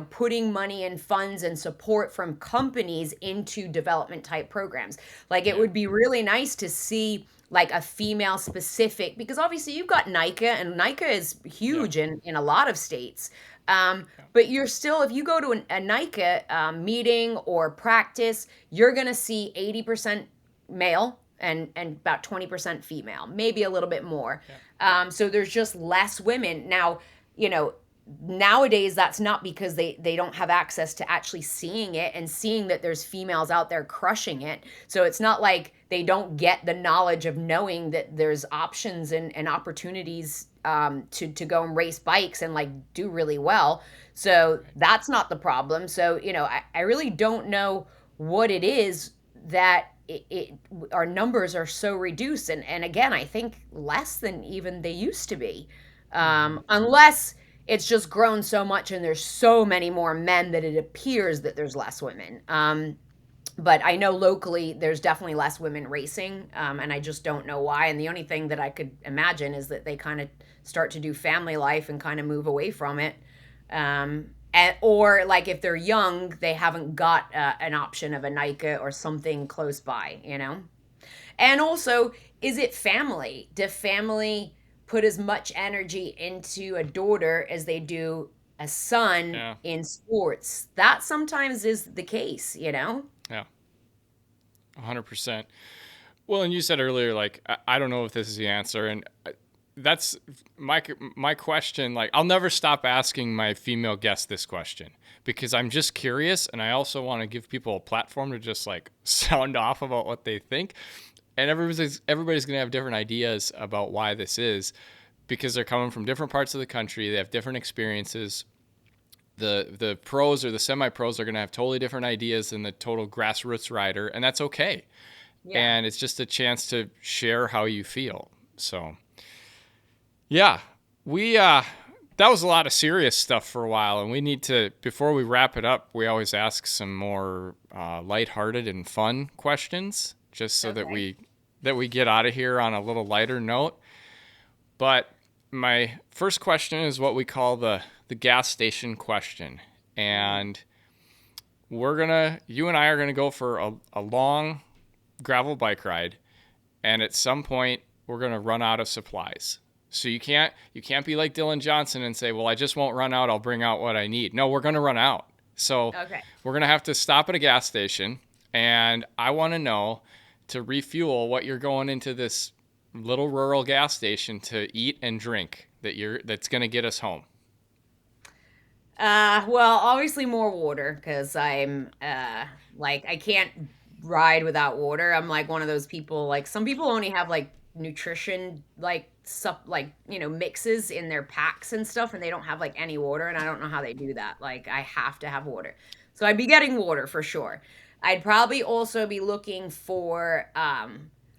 putting money and funds and support from companies into development type programs. Like it Yeah. would be really nice to see like a female specific, because obviously you've got NICA, and NICA is Yeah. huge in a lot of states. Yeah. But you're still, if you go to a NICA meeting or practice, you're going to see 80% male and about 20% female, maybe a little bit more. Yeah. So there's just less women. Now, you know, nowadays that's not because they don't have access to actually seeing it and seeing that there's females out there crushing it. So it's not like they don't get the knowledge of knowing that there's options and opportunities to go and race bikes and like do really well. So Right. that's not the problem. So I really don't know what it is that our numbers are so reduced, and again, I think less than even they used to be, Mm-hmm. unless it's just grown so much and there's so many more men that it appears that there's less women. But I know locally there's definitely less women racing, and I just don't know why. And the only thing that I could imagine is that they kind of start to do family life and kind of move away from it. Or like if they're young, they haven't got an option of a NICA or something close by. And also, is it family? Do family put as much energy into a daughter as they do a son Yeah. in sports? That sometimes is the case. Yeah. 100%. Well, and you said earlier, like, I don't know if this is the answer. And that's my question. Like, I'll never stop asking my female guests this question because I'm just curious. And I also want to give people a platform to just like sound off about what they think. And everybody's going to have different ideas about why this is because they're coming from different parts of the country. They have different experiences. The pros or the semi-pros are going to have totally different ideas than the total grassroots rider, and that's okay. Yeah. And it's just a chance to share how you feel. So, yeah, we that was a lot of serious stuff for a while, and we need to, before we wrap it up, we always ask some more lighthearted and fun questions, just so that Okay. we get out of here on a little lighter note. But my first question is what we call the gas station question. And you and I are gonna go for a long gravel bike ride, and at some point we're gonna run out of supplies. So you can't be like Dylan Johnson and say, well, I just won't run out, I'll bring out what I need. No, we're gonna run out. So Okay. we're gonna have to stop at a gas station, and I want to know, to refuel, what you're going into this little rural gas station to eat and drink that's gonna get us home. Well, obviously more water because I'm like I can't ride without water. I'm like one of those people, like some people only have like nutrition like mixes in their packs and stuff, and they don't have like any water, and I don't know how they do that. Like I have to have water. So I'd be getting water for sure. I'd probably also be looking for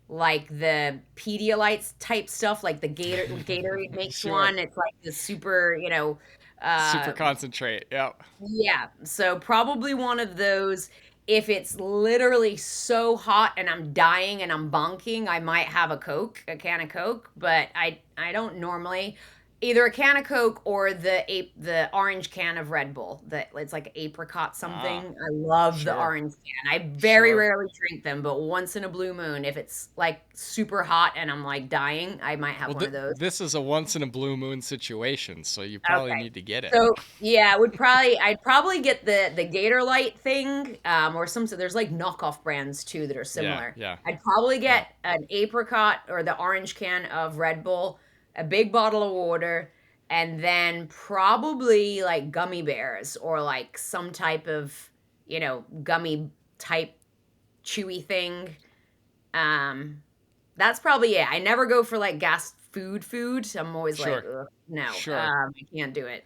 like the Pedialytes type stuff, like the Gatorade makes Sure. one. It's like the super, Super uh concentrate. Yep. yeah, so probably one of those. If it's literally so hot and I'm dying and I'm bonking, I might have a can of Coke, but I don't normally. Either a can of Coke or the orange can of Red Bull. That it's like apricot Ah, something. I love the sure. orange can. I very Sure. rarely drink them, but once in a blue moon, if it's like super hot and I'm like dying, I might have Well, one of those. this is a once in a blue moon situation, so you probably Okay. need to get it. So yeah, I'd probably get the Gator Light thing, or some, so there's like knockoff brands too that are Yeah. similar. Yeah. I'd probably Yeah. get an apricot or the orange can of Red Bull, a big bottle of water, and then probably like gummy bears or like some type of, gummy type chewy thing. Um, that's probably it. I never go for like gas food. I'm always like, Sure. ugh, no, Sure. I can't do it.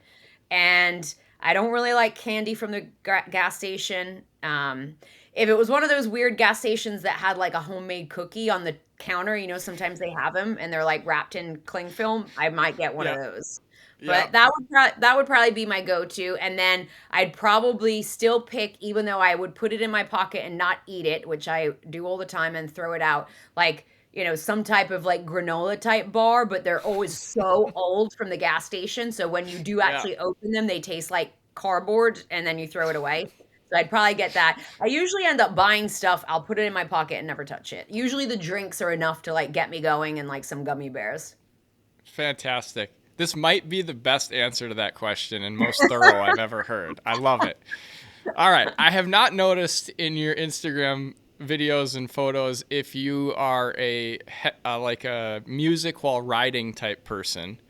And I don't really like candy from the gas station. If it was one of those weird gas stations that had like a homemade cookie on the counter, sometimes they have them and they're like wrapped in cling film, I might get one of Yep. those. But Yep. that would probably be my go-to. And then I'd probably still pick, even though I would put it in my pocket and not eat it, which I do all the time, and throw it out, like some type of like granola type bar, but they're always so old from the gas station. So when you do Yeah. actually open them, they taste like cardboard and then you throw it away. So I'd probably get that. I usually end up buying stuff. I'll put it in my pocket and never touch it. Usually the drinks are enough to like get me going and like some gummy bears. Fantastic. This might be the best answer to that question and most thorough I've ever heard. I love it. All right. I have not noticed in your Instagram videos and photos if you are like a music while riding type person.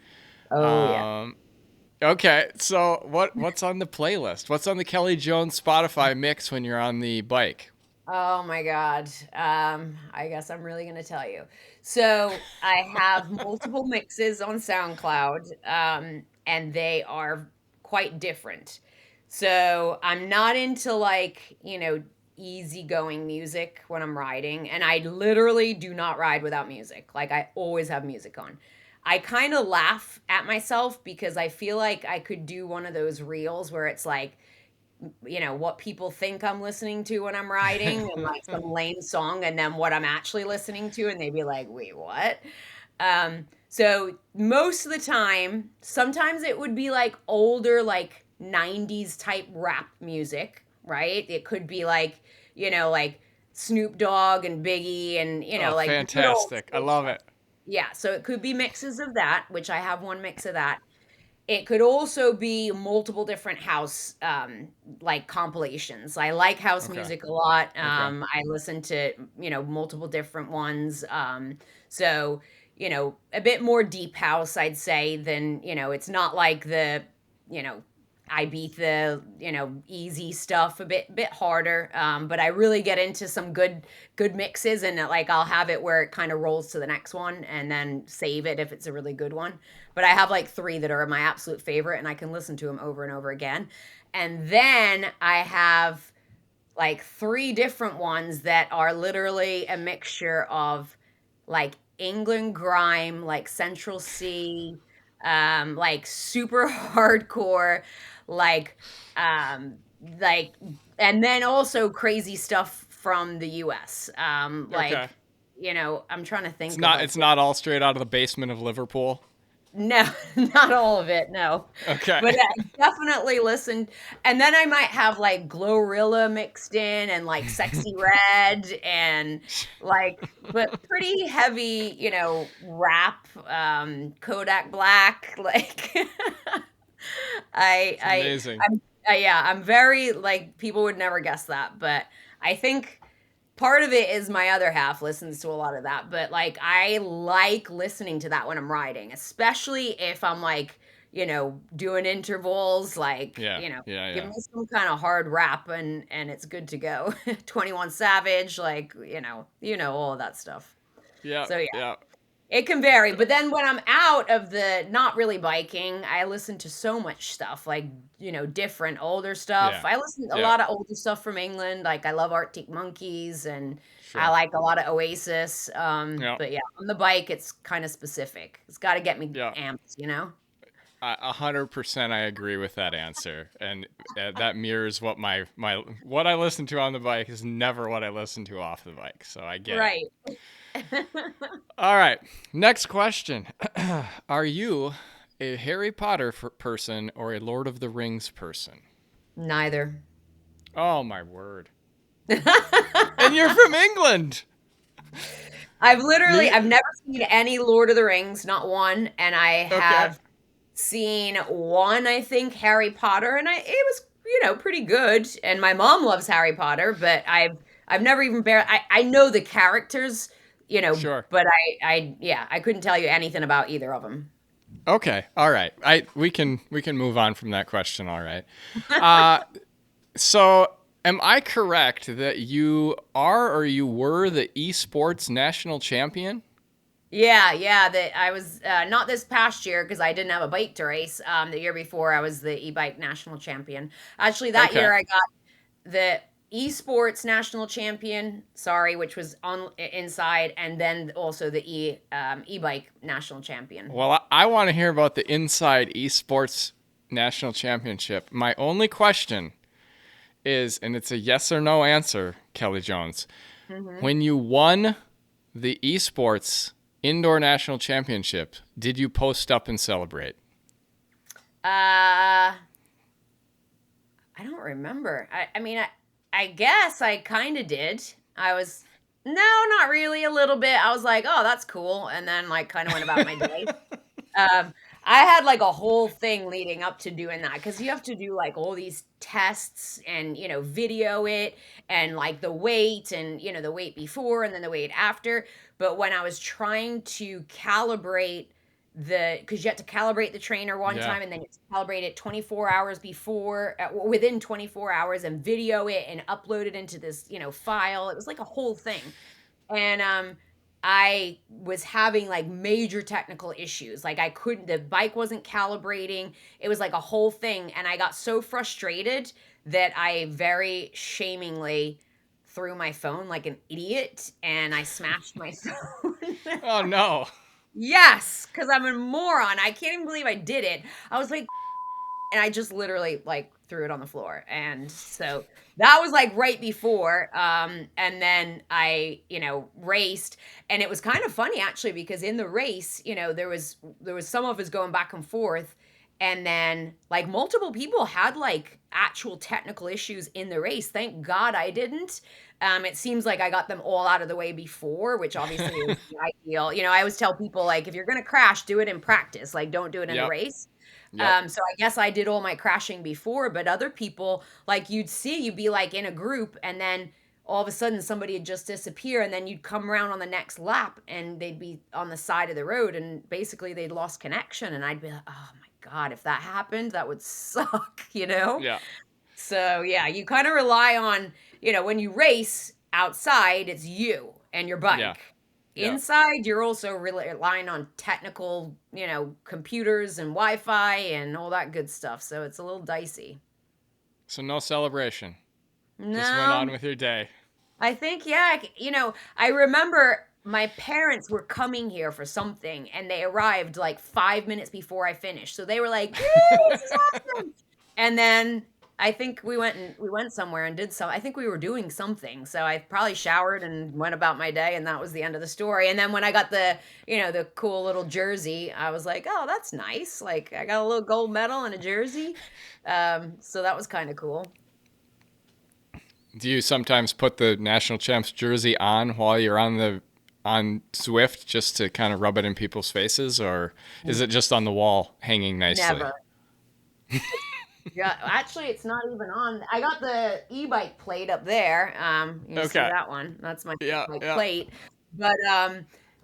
Oh yeah. Okay, so what's on the playlist? What's on the Kelly Jones Spotify mix when you're on the bike? Oh my God. I guess I'm really gonna tell you. So I have multiple mixes on SoundCloud, and they are quite different. So I'm not into like, easygoing music when I'm riding, and I literally do not ride without music. Like I always have music on. I kind of laugh at myself because I feel like I could do one of those reels where it's like, what people think I'm listening to when I'm riding and like some lame song and then what I'm actually listening to and they'd be like, "Wait, what?" So most of the time, sometimes it would be like older like 90s type rap music, right? It could be like, like Snoop Dogg and Biggie and, Oh, like good old fantastic. I school love stuff. it. Yeah, so it could be mixes of that, which I have one mix of that. It could also be multiple different house like compilations. I like house Okay. music a lot. Okay. I listen to, multiple different ones. So, a bit more deep house, I'd say, than, it's not like the, you know, Ibiza, easy stuff, a bit harder. But I really get into some good mixes and like I'll have it where it kind of rolls to the next one and then save it if it's a really good one. But I have like three that are my absolute favorite and I can listen to them over and over again. And then I have like three different ones that are literally a mixture of like England grime, like Central C, like super hardcore, like um like and then also crazy stuff from the US. Okay. I'm trying to It's think of not like it's not all straight out of the basement of Liverpool. no, not all of it, no. Okay. But I definitely listened, and then I might have, like, Glorilla mixed in and, like, Sexy Red and, like but pretty heavy, rap, Kodak Black, like, It's I amazing. yeah, I'm very like, people would never guess that, but I think part of it is my other half listens to a lot of that, but, like, I like listening to that when I'm riding, especially if I'm, like, doing intervals, like, Yeah. Yeah, give yeah. me some kinda hard rap and it's good to go. 21 Savage, like, all of that stuff. Yeah. So, yeah. Yeah. It can vary, but then when I'm out of the not really biking, I listen to so much stuff, like, different older stuff. Yeah. I listen a Yeah. lot of older stuff from England, like, I love Arctic Monkeys, and I Sure. like a lot of Oasis, Yeah. but yeah, on the bike, it's kinda specific. It's gotta get me Yeah. amped? 100% I agree with that answer, and that mirrors what I listen to on the bike is never what I listen to off the bike. So I get it. Right. All right, next question: Are you a Harry Potter person or a Lord of the Rings person? Neither. Oh my word! And you're from England. Me? I've never seen any Lord of the Rings, not one, and I Okay. have seen one, I think, Harry Potter, and it was, pretty good. And my mom loves Harry Potter, but I've never even I know the characters, Sure. but yeah, I couldn't tell you anything about either of them. Okay. All right. We can move on from that question. All right. Uh, so am I correct that you are or you were the eSports national champion? Yeah, yeah, that I was not this past year because I didn't have a bike to race. The year before, I was the e-bike national champion. Actually, that Okay. year I got the esports national champion, sorry, which was on inside, and then also the e-bike national champion. Well, I want to hear about the Inside Esports National Championship. My only question is, and it's a yes or no answer, Kelly Jones. Hmm. When you won the Esports Indoor National Championship, did you post up and celebrate? Uh, I don't remember. I mean, I guess I kind of did. I was, no, not really, a little bit. I was like, oh, that's cool. And then like kind of went about my day. Um, I had like a whole thing leading up to doing that because you have to do like all these tests and, video it and like the weight and, the weight before and then the weight after. But when I was trying to calibrate because you have to calibrate the trainer one Yeah. time and then you have to calibrate it 24 hours before, within 24 hours and video it and upload it into this, file. It was like a whole thing. And I was having like major technical issues. Like I couldn't, the bike wasn't calibrating. It was like a whole thing. And I got so frustrated that I very shamingly threw my phone like an idiot and I smashed my phone. Oh no. Yes, because I'm a moron. I can't even believe I did it. I was like, and I just literally like threw it on the floor. And so that was like right before. And then I, raced, and it was kind of funny actually because in the race, there was some of us going back and forth, and then like multiple people had like actual technical issues in the race. Thank God I didn't. It seems like I got them all out of the way before, which obviously is ideal. I always tell people like if you're gonna crash, do it in practice. Like don't do it in the Yep. race. Yep. So I guess I did all my crashing before, but other people, like you'd be like in a group and then all of a sudden somebody would just disappear and then you'd come around on the next lap and they'd be on the side of the road and basically they'd lost connection and I'd be like, oh my God, if that happened, that would suck. Yeah. So yeah, you kind of rely on, when you race outside, it's you and your Yeah. bike. Yeah. Inside, you're also really relying on technical, computers and Wi-Fi and all that good stuff. So it's a little dicey. So no celebration. Just went on No, with your day. I think, yeah, I remember my parents were coming here for something and they arrived like 5 minutes before I finished. So they were like, "Yay, this is awesome." And then I think we went somewhere and did some. I think we were doing something. So I probably showered and went about my day and that was the end of the story. And then when I got the cool little jersey, I was like, "Oh, that's nice." Like I got a little gold medal and a jersey. So that was kind of cool. Do you sometimes put the national champs jersey on while you're on Zwift just to kind of rub it in people's faces, or is it just on the wall hanging nicely? Never. Yeah, actually, it's not even on. I got the e-bike plate up there. You see Okay. that one? That's my Yeah. e-bike Yeah. plate. But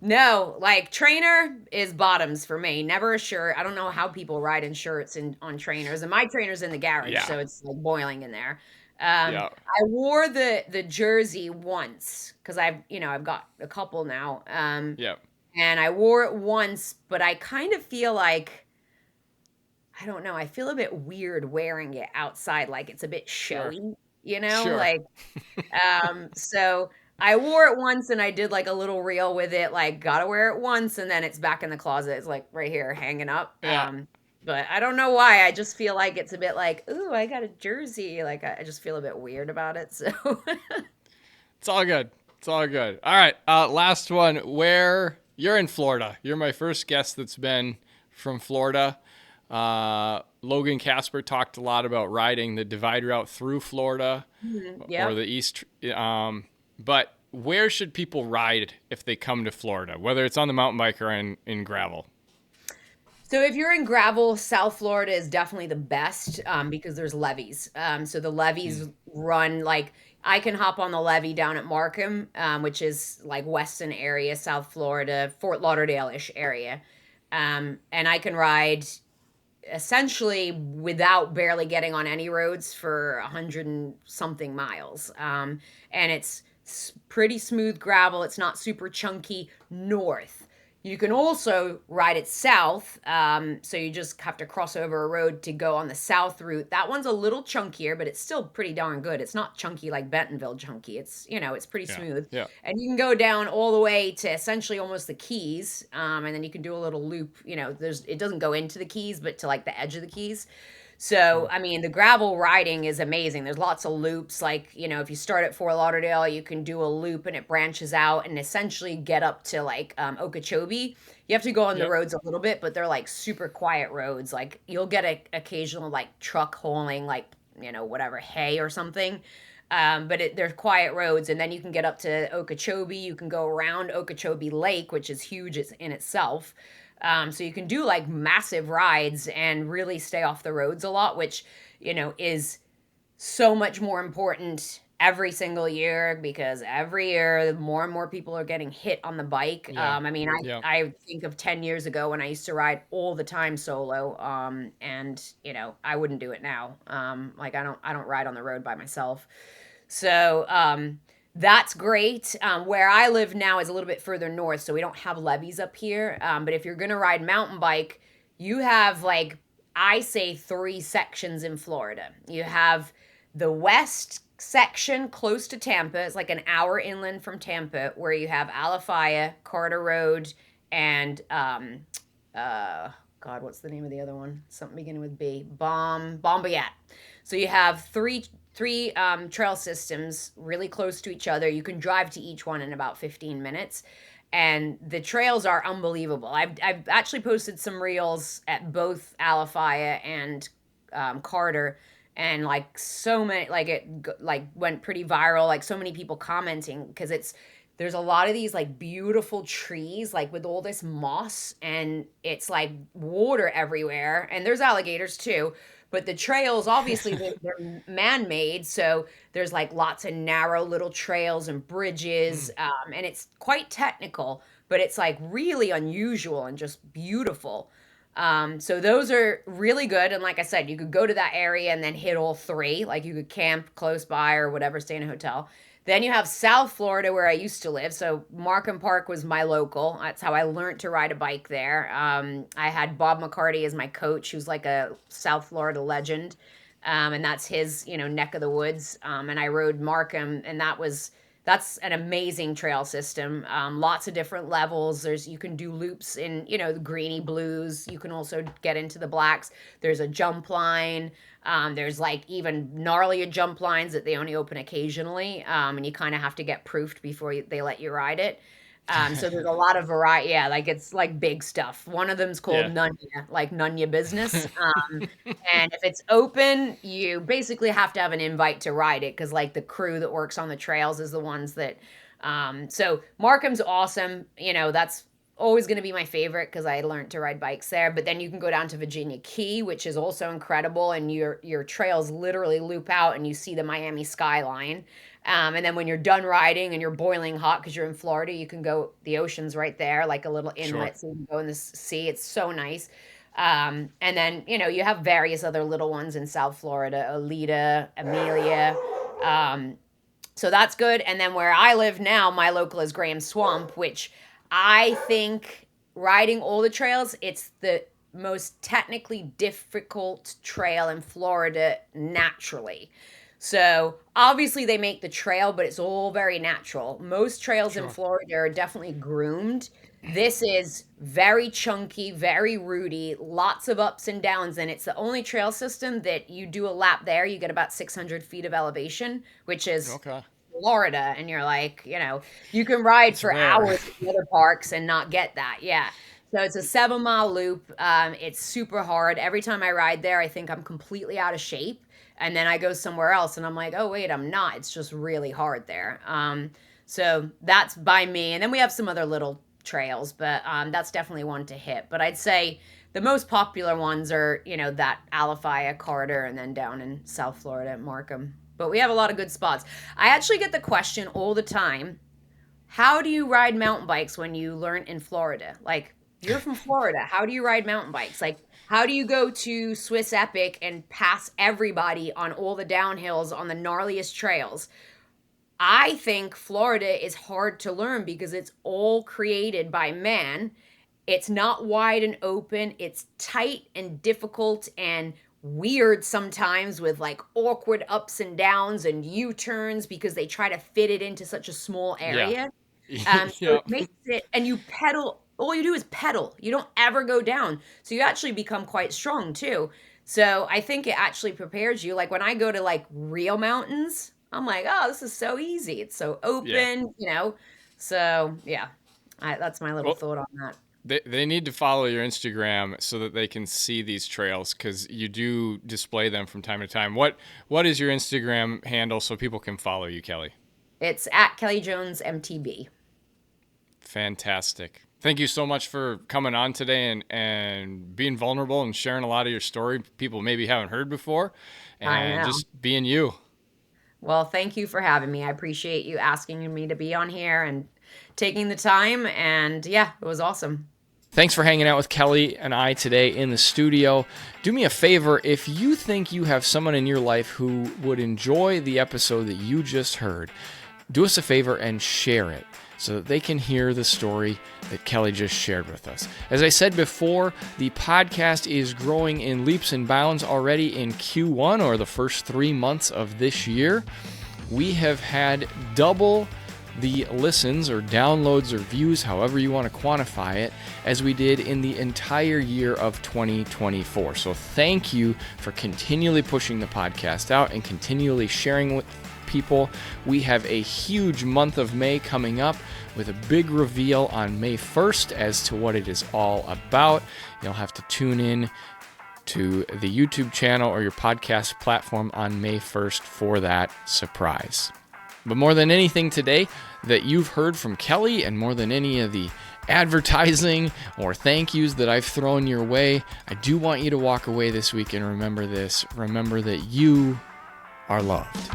no, like trainer is bottoms for me. Never a shirt. I don't know how people ride in shirts and on trainers. And my trainer's in the garage, Yeah. so it's like boiling in there. Yeah. I wore the jersey once because I've got a couple now. Yeah. And I wore it once, but I kind of feel like I don't know. I feel a bit weird wearing it outside, like it's a bit Sure. showy, Sure. like so I wore it once and I did like a little reel with it, like gotta wear it once and then it's back in the closet. It's like right here hanging up. Yeah. But I don't know why. I just feel like it's a bit like, ooh, I got a jersey. Like I just feel a bit weird about it. So It's all good. It's all good. All right. Last one. Where you're in Florida. You're my first guest that's been from Florida. Logan Casper talked a lot about riding the divide route through Florida yeah. or the east. But where should people ride if they come to Florida, whether it's on the mountain bike or in gravel? So if you're in gravel, South Florida is definitely the best because there's levees. So the levees run like I can hop on the levee down at Markham, which is like Weston area, South Florida, Fort Lauderdale-ish area. And I can ride essentially without barely getting on any roads for 100 and something miles. And it's pretty smooth gravel. It's not super chunky north. You can also ride it south. So you just have to cross over a road to go on the south route. That one's a little chunkier, but it's still pretty darn good. It's not chunky like Bentonville chunky. It's pretty Yeah. smooth. Yeah. And you can go down all the way to essentially almost the Keys. And then you can do a little loop. It doesn't go into the Keys, but to like the edge of the Keys. So, I mean, the gravel riding is amazing. There's lots of loops. Like, if you start at Fort Lauderdale, you can do a loop and it branches out and essentially get up to like Okeechobee. You have to go on the Yep. roads a little bit, but they're like super quiet roads. Like, you'll get a occasional like truck hauling like whatever, hay or something. But they're quiet roads, and then you can get up to Okeechobee. You can go around Okeechobee Lake, which is huge in itself. So you can do like massive rides and really stay off the roads a lot, which is so much more important every single year, because every year more and more people are getting hit on the bike. Yeah. I mean, Yeah. I think of 10 years ago when I used to ride all the time solo, and I wouldn't do it now. Like I don't ride on the road by myself. So that's great. Where I live now is a little bit further north, so we don't have levees up here. But if you're gonna ride mountain bike, you have, like, I say, three sections in Florida. You have the west section close to Tampa. It's like an hour inland from Tampa, where you have Alafaya, Carter Road, and uh, God, what's the name of the other one? Something beginning with B. Bombayat. So you have three trail systems really close to each other. You can drive to each one in about 15 minutes. And the trails are unbelievable. I've actually posted some reels at both Alafaya and Carter, and like so many, like it like went pretty viral. Like so many people commenting, because there's a lot of these like beautiful trees, like with all this moss, and it's like water everywhere, and there's alligators too. But the trails, obviously, they're man-made, so there's like lots of narrow little trails and bridges, and it's quite technical, but it's like really unusual and just beautiful. So those are really good. And like I said, you could go to that area and then hit all three. Like you could camp close by or whatever, stay in a hotel. Then you have South Florida, where I used to live. So Markham Park was my local. That's how I learned to ride a bike there. I had Bob McCarty as my coach, who's like a South Florida legend. And that's his, neck of the woods. And I rode Markham, and that's an amazing trail system. Lots of different levels. You can do loops in, the greeny blues. You can also get into the blacks. There's a jump line. There's like even gnarlier jump lines that they only open occasionally, and you kind of have to get proofed before they let you ride it. So there's a lot of variety. Yeah, like it's like big stuff. One of them's called Yeah. Nunya, like Nunya Business. And if it's open, you basically have to have an invite to ride it, because like the crew that works on the trails is the ones that. So Markham's awesome. That's always going to be my favorite, because I learned to ride bikes there. But then you can go down to Virginia Key, which is also incredible, and your trails literally loop out, and you see the Miami skyline. And then when you're done riding and you're boiling hot because you're in Florida, you can go. The ocean's right there, like a little Sure. inlet, so you can go in the sea. It's so nice. And then you have various other little ones in South Florida, Alita, Amelia. Um, so that's good. And then where I live now, my local is Graham Swamp, which I think, riding all the trails, it's the most technically difficult trail in Florida naturally. So obviously they make the trail, but it's all very natural. Most trails in Sure. Florida are definitely groomed. This is very chunky, very rooty, lots of ups and downs, and it's the only trail system that you do a lap there, you get about 600 feet of elevation, which is Okay. Florida, and you're like, you can ride It's for rare. hours in other parks and not get that. Yeah. So it's a 7 mile loop. It's super hard. Every time I ride there, I think I'm completely out of shape. And then I go somewhere else and I'm like, oh, wait, I'm not. It's just really hard there. So that's by me. And then we have some other little trails, but that's definitely one to hit. But I'd say the most popular ones are, that Alafaya, Carter, and then down in South Florida at Markham. But we have a lot of good spots. I actually get the question all the time, how do you ride mountain bikes when you learn in Florida? Like, you're from Florida. How do you ride mountain bikes? Like, how do you go to Swiss Epic and pass everybody on all the downhills on the gnarliest trails? I think Florida is hard to learn because it's all created by man. It's not wide and open. It's tight and difficult and weird sometimes, with like awkward ups and downs and U-turns, because they try to fit it into such a small Yeah. area. So it Yep. makes it, and you pedal, all you do is pedal. You don't ever go down. So you actually become quite strong too. So I think it actually prepares you. Like when I go to like real mountains, I'm like, oh, this is so easy. It's so Yeah. open. So yeah, that's my little Well, thought on that. They need to follow your Instagram so that they can see these trails, because you do display them from time to time. What is your Instagram handle so people can follow you, Kelly? It's at Kelly Jones MTB. Fantastic. Thank you so much for coming on today and being vulnerable and sharing a lot of your story people maybe haven't heard before, I and know. just being you. Well, thank you for having me. I appreciate you asking me to be on here and taking the time. And yeah, it was awesome. Thanks for hanging out with Kelly and I today in the studio. Do me a favor, if you think you have someone in your life who would enjoy the episode that you just heard, do us a favor and share it so that they can hear the story that Kelly just shared with us. As I said before, the podcast is growing in leaps and bounds already in Q1, or the first 3 months of this year. We have had double the listens or downloads or views, however you want to quantify it, as we did in the entire year of 2024. So thank you for continually pushing the podcast out and continually sharing with people. We have a huge month of May coming up with a big reveal on May 1st as to what it is all about. You'll have to tune in to the YouTube channel or your podcast platform on May 1st for that surprise. But more than anything today that you've heard from Kelly, and more than any of the advertising or thank yous that I've thrown your way, I do want you to walk away this week and remember this. Remember that you are loved.